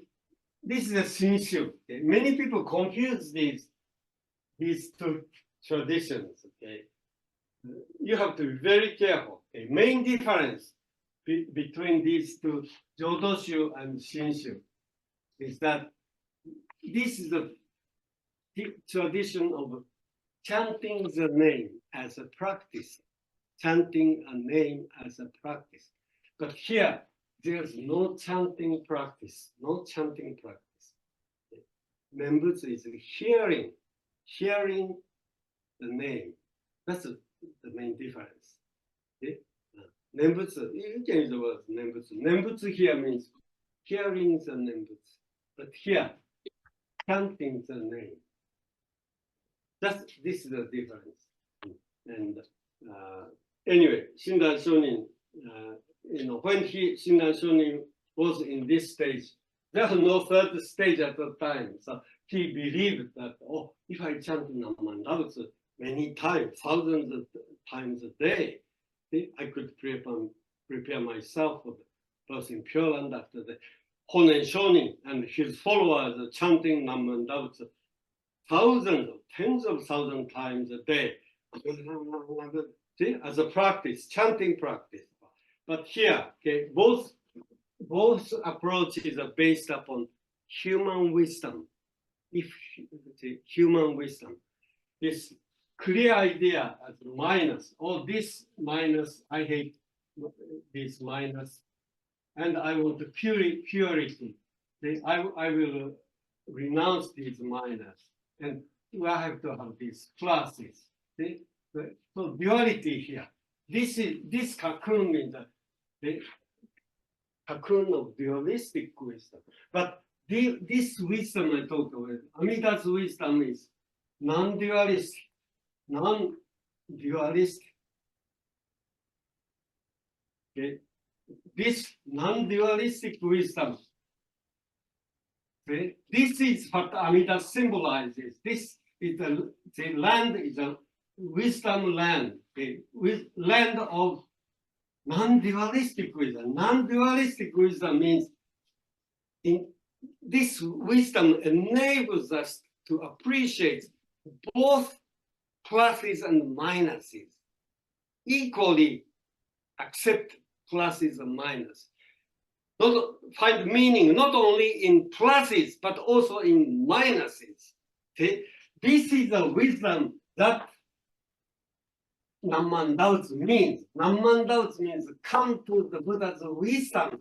this is a Shinshu. Okay? Many people confuse these two traditions. Okay? You have to be very careful. Okay? Main difference between these two, Jodoshu and Shinshu, is that this is the tradition of chanting the name as a practice, chanting a name as a practice. But here, there's no chanting practice, no chanting practice. Nembutsu is hearing the name. That's the main difference. Okay? Nembutsu, you can use the word nembutsu. Nembutsu here means hearing the nembutsu. But here, chanting the name. This is the difference. And anyway, Shinran Shonin, when Shinran Shonin was in this stage, there was no third stage at the time. So he believed that, oh, if I chant Namandavutsu many times, thousands of times a day, I could prepare myself for the birth in Pure Land after the Honen Shonin and his followers chanting Namandavutsu thousands, tens of thousands times a day. See, as a practice, chanting practice. But here, okay, both approaches are based upon human wisdom. Human wisdom, this clear idea as minus, oh, this minus, I hate this minus, and I want purity. I will renounce these minus, and we have to have these pluses. See? So duality here. This cocoon means the cocoon of dualistic wisdom. But this wisdom I talked about, Amida's wisdom is non-dualistic. Okay? This non-dualistic wisdom, okay? This is what Amida symbolizes. This is the land is a wisdom land, okay? With land of non-dualistic wisdom. Non-dualistic wisdom means this wisdom enables us to appreciate both pluses and minuses, equally accept pluses and minuses. Not find meaning not only in pluses but also in minuses. Okay? This is a wisdom that Namandavutsu means. Namandavutsu means come to the Buddha's wisdom.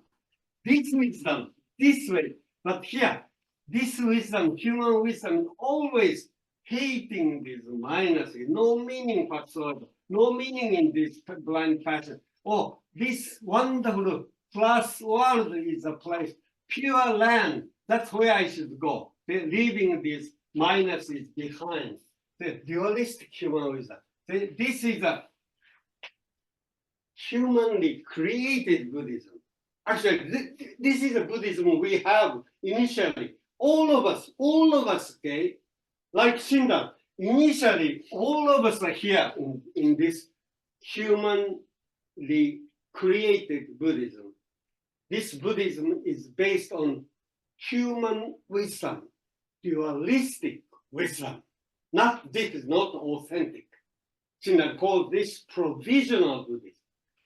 This wisdom, this way. But here, this wisdom, human wisdom, always hating these minuses, no meaning whatsoever, no meaning in this blind fashion. Oh, this wonderful plus world is a place, pure land. That's where I should go. Leaving these minuses behind. The dualistic human wisdom. This is a humanly created Buddhism. Actually, this is a Buddhism we have initially. All of us, okay, like Shinran, initially, all of us are here in this humanly created Buddhism. This Buddhism is based on human wisdom, dualistic wisdom. This is not authentic. Shinran called this provisional Buddhism.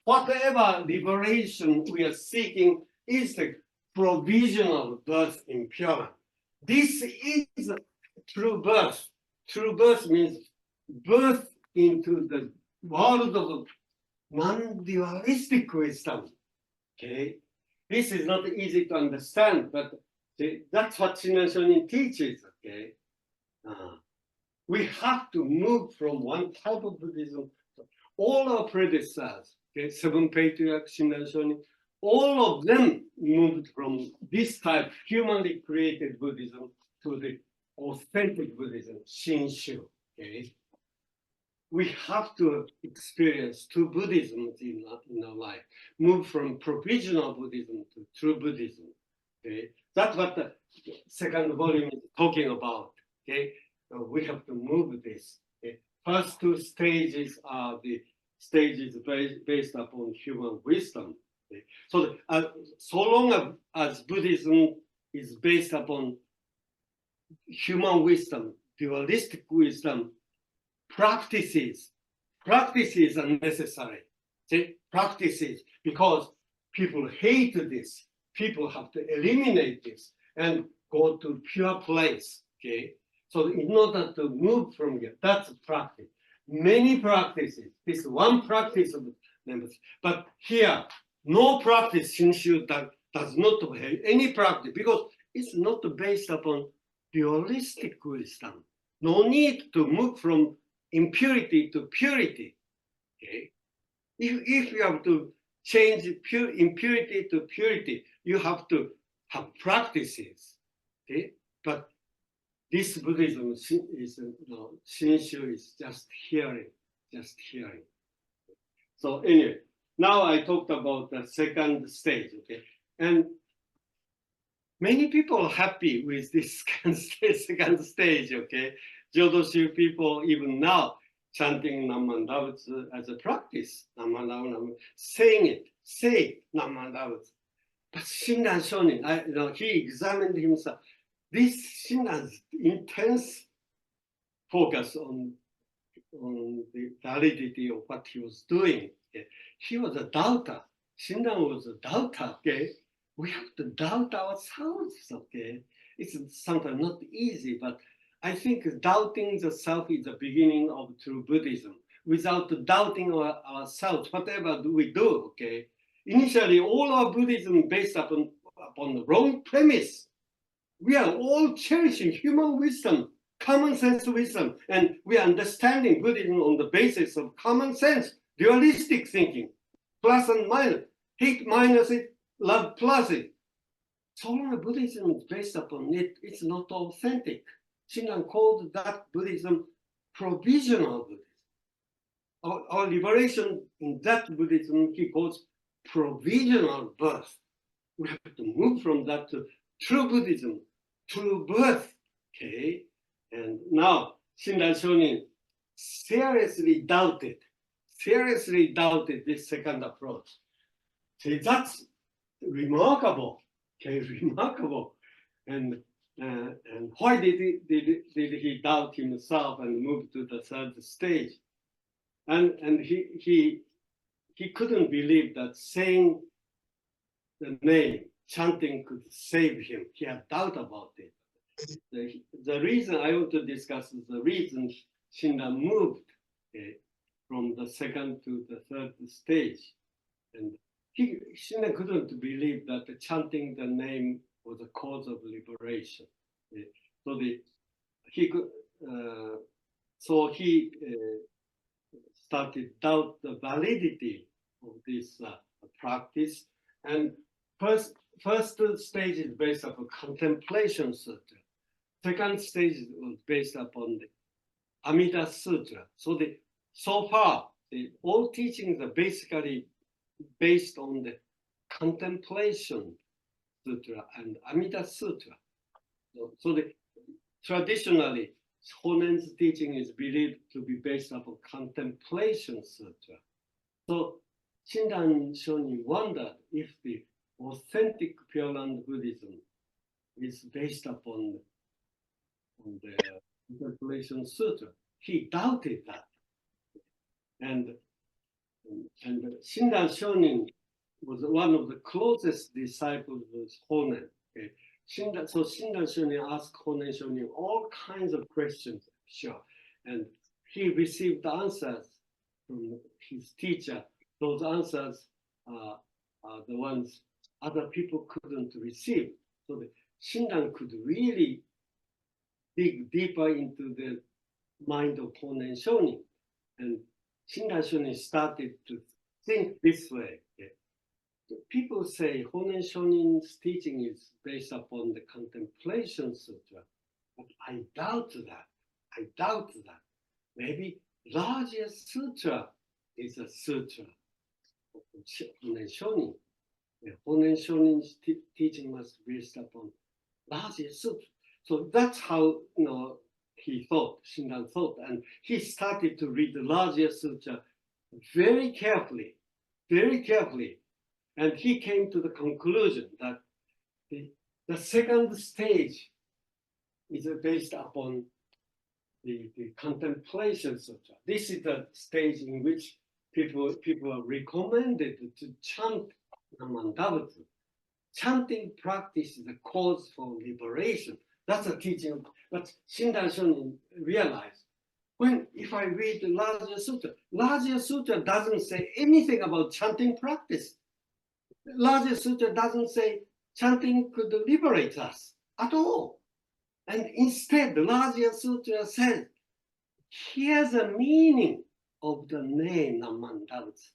Whatever liberation we are seeking is the provisional birth in Pure Land. This is true birth. True birth means birth into the world of non-dualistic wisdom. Okay, this is not easy to understand, but that's what Shinran Shonin teaches. Okay, we have to move from one type of Buddhism. All our predecessors, okay, seven patriarchs, Shinran Shonin, all of them moved from this type, humanly created Buddhism, to the authentic Buddhism, Shinshu. Okay, we have to experience two Buddhisms in our life. Move from provisional Buddhism to true Buddhism. Okay, that's what the second volume is talking about. Okay, so we have to move this. Okay? first two stages are the stages based upon human wisdom. Okay? So, so long as Buddhism is based upon human wisdom, dualistic wisdom, practices are necessary. See, practices, because people hate this. People have to eliminate this and go to pure place. Okay, so in order to move from here, that's practice. Many practices. This one practice of members, but here no practice. Shinshu does not have any practice because it's not based upon dualistic wisdom. No need to move from impurity to purity. Okay, if you have to change impurity to purity, you have to have practices. Okay, but this Buddhism is Shinshu is just hearing. So anyway, now I talked about the second stage. Okay, and many people are happy with this second stage. Okay, Jodoshu people even now chanting Namandavats as a practice. Saying it, say Namandavats. But Shinran Shonin, he examined himself. This Shinran's intense focus on the validity of what he was doing. Okay? He was a doubter. Shinran was a doubter. Okay, we have to doubt ourselves. Okay, it's sometimes not easy, but I think doubting the self is the beginning of true Buddhism. Without doubting ourselves, whatever we do, okay, initially all our Buddhism based upon the wrong premise. We are all cherishing human wisdom, common sense wisdom, and we are understanding Buddhism on the basis of common sense, dualistic thinking, plus and minus, hate minus it, love plus it. So long as Buddhism is based upon it, it's not authentic. Shinran called that Buddhism provisional Buddhism. Our liberation in that Buddhism, he calls provisional birth. We have to move from that to true Buddhism, true birth. Okay, and now Shinran Shonin seriously doubted this second approach. See, that's remarkable. Okay, remarkable. And why did he doubt himself and move to the third stage? And he couldn't believe that saying the name, chanting could save him. He had doubt about it. The reason I want to discuss is the reason Shinran moved from the second to the third stage. And Shinran couldn't believe that chanting the name was a cause of liberation. So he started doubt the validity of this practice. And first stage is based upon contemplation sutra. Second stage was based upon the Amida Sutra. So far, all teachings are basically based on the contemplation sutra and Amida Sutra. So traditionally, Honen's teaching is believed to be based upon contemplation sutra. So Shinran Shonin wondered if the authentic Pure Land Buddhism is based upon the contemplation sutra. He doubted that. And Shinran Shonin was one of the closest disciples of Honen. Okay? So Shinran Shonin asked Honen Shonin all kinds of questions, sure. And he received answers from his teacher. Those answers are the ones other people couldn't receive. So the Shinran could really dig deeper into the mind of Honen Shonin. And Shinran Shonin started to think this way. Okay? People say Honen Shonin's teaching is based upon the contemplation sutra, but I doubt that. Maybe largest sutra is a sutra of Honen Shonin. Honen Shonin's teaching must be based upon largest sutra. So that's how he thought, Shinran thought, and he started to read the larger sutra very carefully, and he came to the conclusion that the second stage is based upon the contemplation sutra. This is the stage in which people are recommended to chant Namandavatsu. Chanting practice is the cause for liberation. That's a teaching that Shinran Shonin realized. If I read the larger sutra doesn't say anything about chanting practice. Larger sutra doesn't say chanting could liberate us at all. And instead, the larger sutra says, here's the meaning of the name Namandavatsu.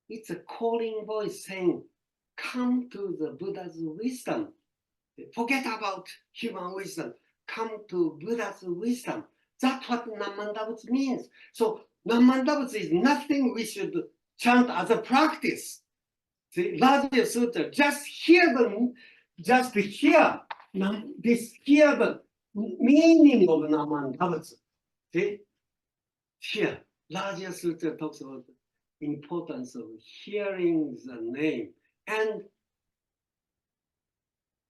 It's a calling voice saying, come to the Buddha's wisdom. Forget about human wisdom. Come to Buddha's wisdom. That's what Namandavatsu means. So Namandavatsu is nothing we should chant as a practice. See, larger sutra, just hear the meaning of Namandavatsu. See, here, larger sutra talks about the importance of hearing the name, and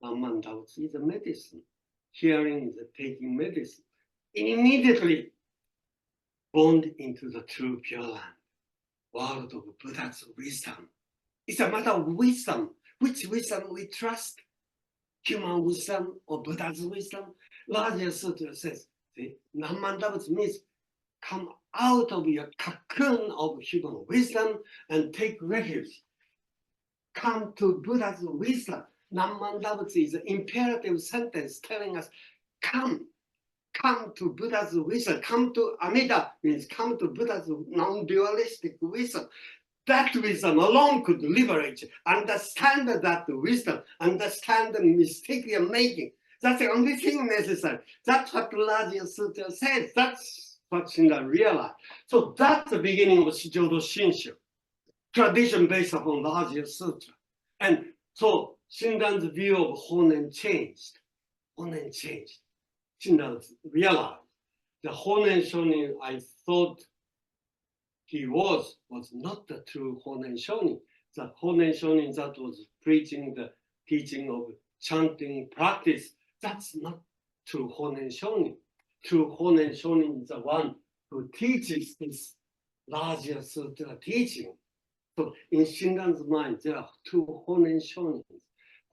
Namandavatsu is a medicine. Hearing is taking medicine. Immediately bond into the true Pure Land, world of Buddha's wisdom. It's a matter of wisdom. Which wisdom we trust? Human wisdom or Buddha's wisdom? Larger Sutra says, see, Namandavatsu means come out of your cocoon of human wisdom and take refuge. Come to Buddha's wisdom. Namandavatsu is an imperative sentence telling us, come to Buddha's wisdom. Come to Amida means come to Buddha's non-dualistic wisdom. That wisdom alone could liberate you. Understand that wisdom. Understand the mistake you're making. That's the only thing necessary. That's what the larger sutra says. That's what Shinran realized. So that's the beginning of Shijodo Shinshu, tradition based upon larger sutra. And so Shinran's view of Honen changed. Shinran realized the Honen Shonin I thought he was not the true Honen Shonin. The Honen Shonin that was preaching the teaching of chanting practice, that's not true Honen Shonin. True Honen Shonin is the one who teaches this larger sutra teaching. So in Shinran's mind, there are two Honen Shonins.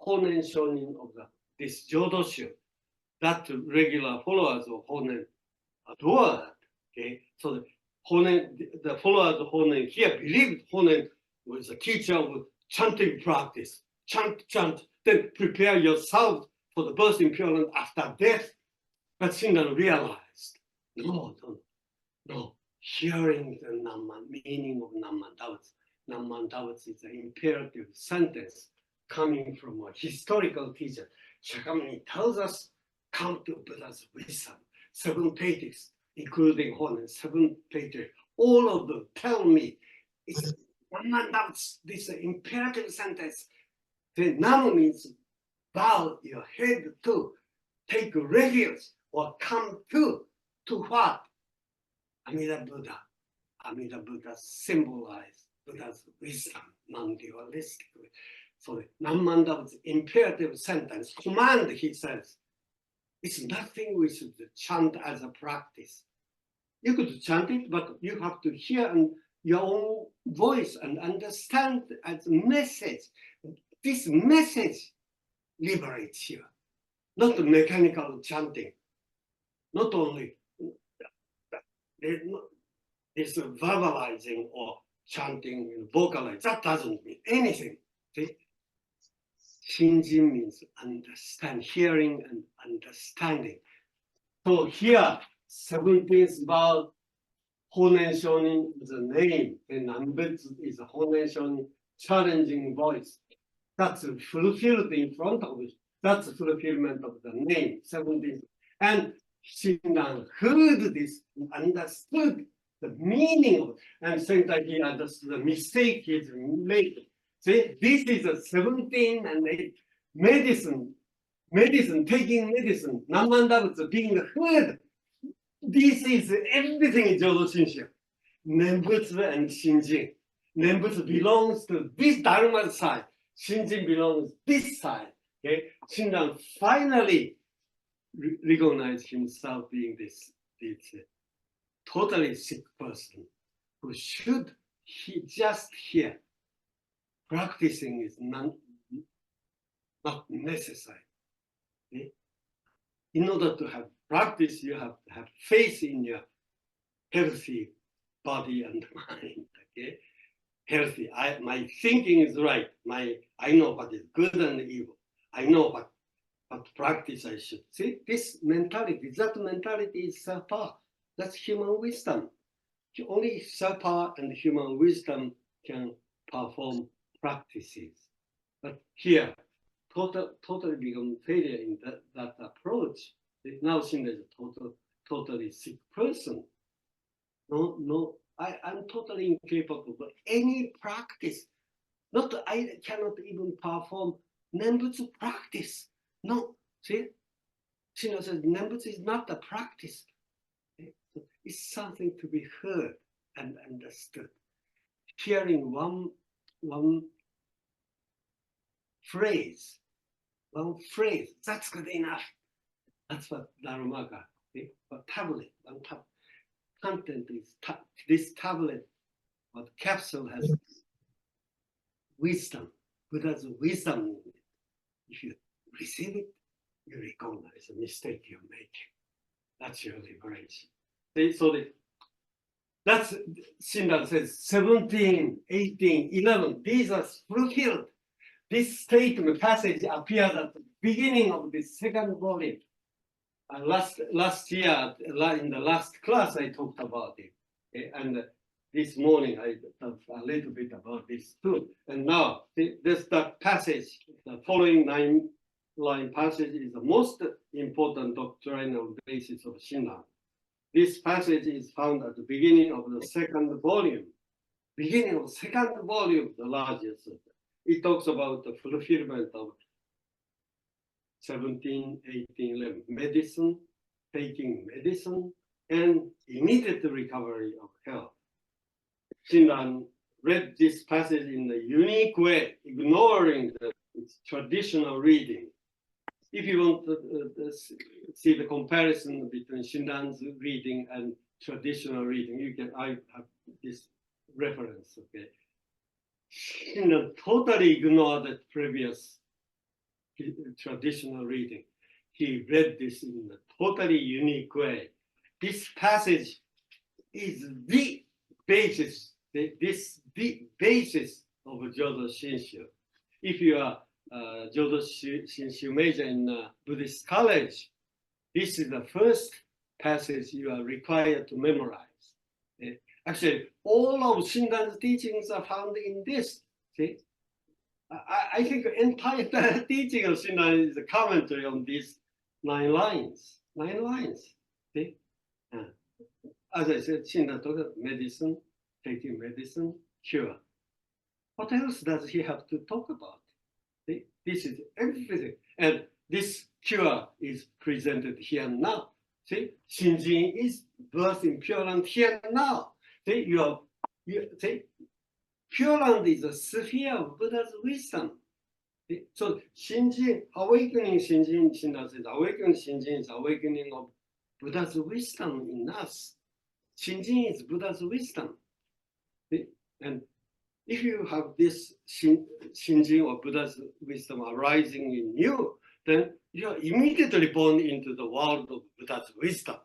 Honen Shonin of this Jodoshu, that regular followers of Honen adore that. Okay, so the followers of Honen here believed Honen was a teacher of chanting practice. Chant, then prepare yourself for the birth in Pure Land after death. But Shinran realized, no. Hearing the meaning of Namandavatsu. Namandavatsu is an imperative sentence coming from a historical teacher. Shakyamuni tells us, come to Buddha's wisdom. 7 pages, including Honen, 7 pages. All of them tell me it's Namandavatsu, this imperative sentence. The Nam means bow your head to, take refuge, or come to what? Amida Buddha. Amida Buddha symbolized Buddha's wisdom, non-dualistic. So Namandavatsu imperative sentence, command, he says, it's nothing we should chant as a practice. You could chant it, but you have to hear your own voice and understand as a message. This message liberates you, not the mechanical chanting. Not only it's verbalizing or chanting and vocalizing. That doesn't mean anything. See? Shinjin means understand, hearing and understanding. So here, 17th verse, Honen Shonin is a name, and Nambetsu is a Honen Shonin, challenging voice. That's fulfilled in front of it. That's fulfillment of the name, 17th. And Shinran heard this, understood the meaning of it, and same time he understood the mistake he's made. See, this is a 17 and 8 medicine, taking medicine, Namandavatsu being heard This is everything in Jodo Shinshu. Nembutsu and Shinjin. Nembutsu belongs to this Dharma side. Shinjin belongs this side. Okay? Shinran finally recognized himself being this totally sick person who should just here. Practicing is not necessary. Okay? In order to have practice, you have to have faith in your healthy body and mind. Okay, healthy. My thinking is right. I know what is good and evil. I know what practice I should. See, this mentality, that mentality is self-power. That's human wisdom. Only self-power and human wisdom can perform practices. But here, totally become failure in that approach. Now seen as a totally sick person. No, I'm totally incapable of any practice. I cannot even perform Nembutsu practice. No, see, Shino says Nembutsu is not a practice. It's something to be heard and understood. Hearing one phrase, that's good enough. That's what Dharmaka, a tablet, one tablet. Content is this tablet, what capsule has wisdom, Buddha's wisdom in it. If you receive it, you recognize the mistake you're making. That's your liberation. That's Shinran says 17, 18, 11. These are fulfilled. This statement passage appeared at the beginning of the second volume. Last year, in the last class, I talked about it. And this morning, I talked a little bit about this too. And now, the passage, the following 9-line passage is the most important doctrinal basis of Shinran. This passage is found at the beginning of the second volume. Beginning of second volume, the largest. It talks about the fulfillment of 17, 18, 11. Medicine, taking medicine, and immediate recovery of health. Shinran read this passage in a unique way, ignoring its traditional reading. If you want to see the comparison between Shinran's reading and traditional reading, I have this reference, okay? Shinran totally ignored the previous traditional reading. He read this in a totally unique way. This passage is the basis, the basis of Jodo Shinshu. If you are Jodo Shinshu major in Buddhist college, this is the first passage you are required to memorize. Actually, all of Shinran's teachings are found in this. See? I think the entire teaching of Shinran is a commentary on these 9 lines. 9 lines. See? As I said, Shinran talks about medicine, taking medicine, cure. What else does he have to talk about? See? This is everything. And this cure is presented here and now. See? Shinjin is birth in Pure Land here and now. See? See? Pure Land is a sphere of Buddha's wisdom. So Shinjin, awakening Shinjin, Shinran says, awakening Shinjin is awakening of Buddha's wisdom in us. Shinjin is Buddha's wisdom. And if you have this Shinjin or Buddha's wisdom arising in you, then you are immediately born into the world of Buddha's wisdom,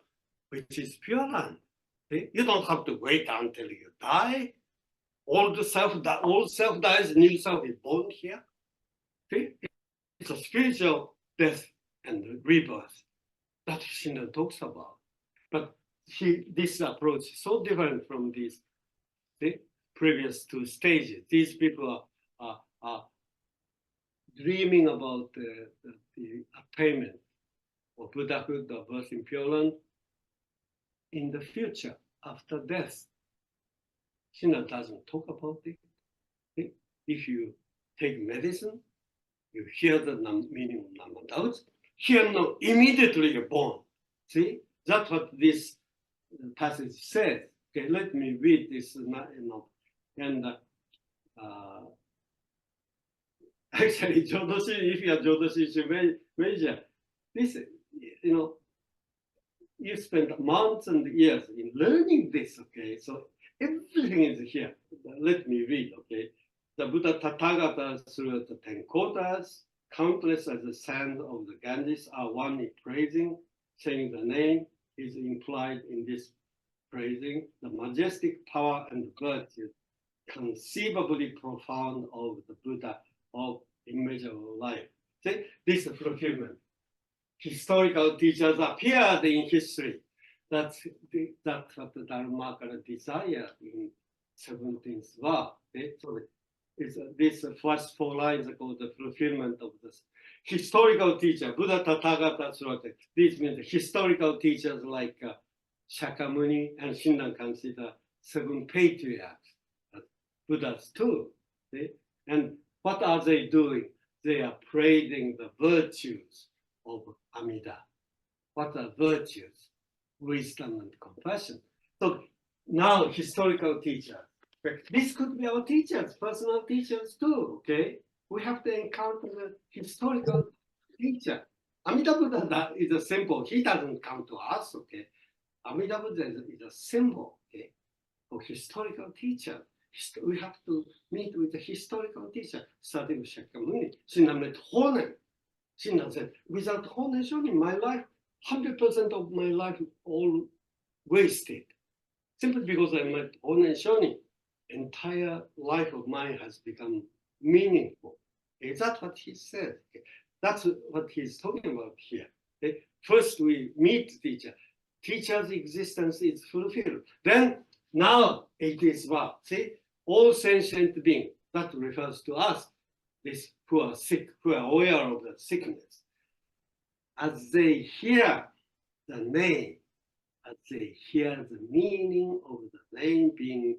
which is Pure Land. You don't have to wait until you die. Old self dies, new self is born here. See? It's a spiritual death and rebirth that Shinran talks about. But this approach is so different from these previous 2 stages. These people are dreaming about the attainment of Buddhahood or birth in Pure Land in the future, after death. Shinran doesn't talk about it. If you take medicine, you hear the meaning of Nama doubts. Here now, immediately you're born. See, that's what this passage says. Okay, let me read this. And actually, Jodoshi, if you are Jodoshi major, this, you spend months and years in learning this, okay? So everything is here. Let me read, okay? The Buddha Tathagata through the 10 quarters, countless as the sand of the Ganges are one in praising, saying the name is implied in this praising, the majestic power and virtue, conceivably profound of the Buddha of immeasurable life. See, this is fulfillment. Historical teachers appeared in history. That's what the Dharmakara desired in 17th verse. Okay? So this first 4 lines are called the fulfillment of this. Historical teacher, Buddha Tathagata Surate. This means historical teachers like Shakyamuni and Shinran consider 7 patriarchs, Buddhas too. Okay? And what are they doing? They are praising the virtues of Amida. What are virtues? Wisdom and compassion. So now historical teachers. This could be our teachers, personal teachers too, okay? We have to encounter the historical teacher. Amida Buddha is a symbol. He doesn't come to us, okay? Amida Buddha is a symbol, okay, of historical teacher. We have to meet with the historical teacher, starting with Shakyamuni. Shinran met Honen. Shinran said, without Honen Shonin, my life, 100% of my life all wasted. Simply because I met Honen Shonin, entire life of mine has become meaningful. Is that what he said? That's what he's talking about here. First, we meet teacher. Teacher's existence is fulfilled. Then, now it is what? See, all sentient beings, that refers to us, this who are sick, who are aware of the sickness. As they hear the name, as they hear the meaning of the name being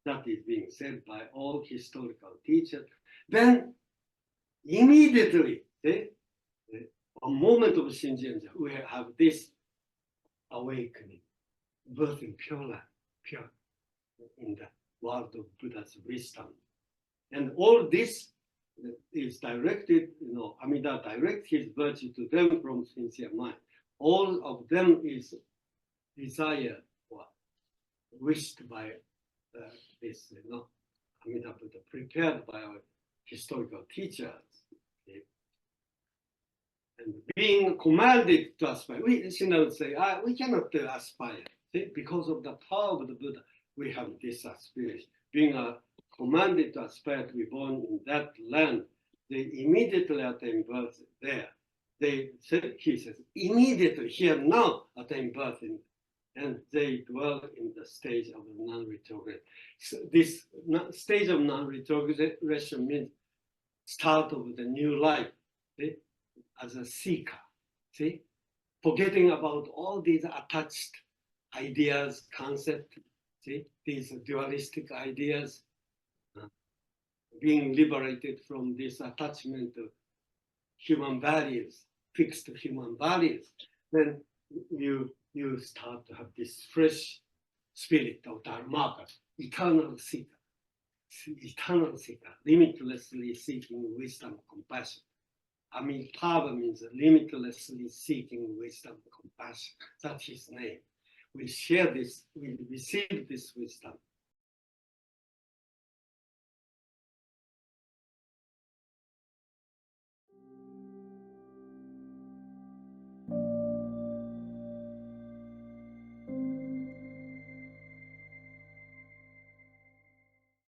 that is being said by all historical teachers, then immediately, a moment of Shinjenja, we have this awakening, birthing pure in the world of Buddha's wisdom. And all this is directed, Amida directs his virtue to them from sincere mind. All of them is desired or wished by this, Amida Buddha, prepared by our historical teachers. Okay? And being commanded to aspire, we would say, we cannot aspire. See? Because of the power of the Buddha, we have this aspiration. Being commanded to aspire to be born in that land, they immediately attain birth there. He says, immediately, here now, attain birth and they dwell in the stage of non-retrogression. So this stage of non-retrogression means start of the new life, see? As a seeker, see? Forgetting about all these attached ideas, concepts, see? These dualistic ideas, being liberated from this attachment to human values, fixed human values, then you start to have this fresh spirit of Dharmaka, eternal seeker, limitlessly seeking wisdom, compassion. Amitabha means limitlessly seeking wisdom, compassion. That's his name. We share this, we receive this wisdom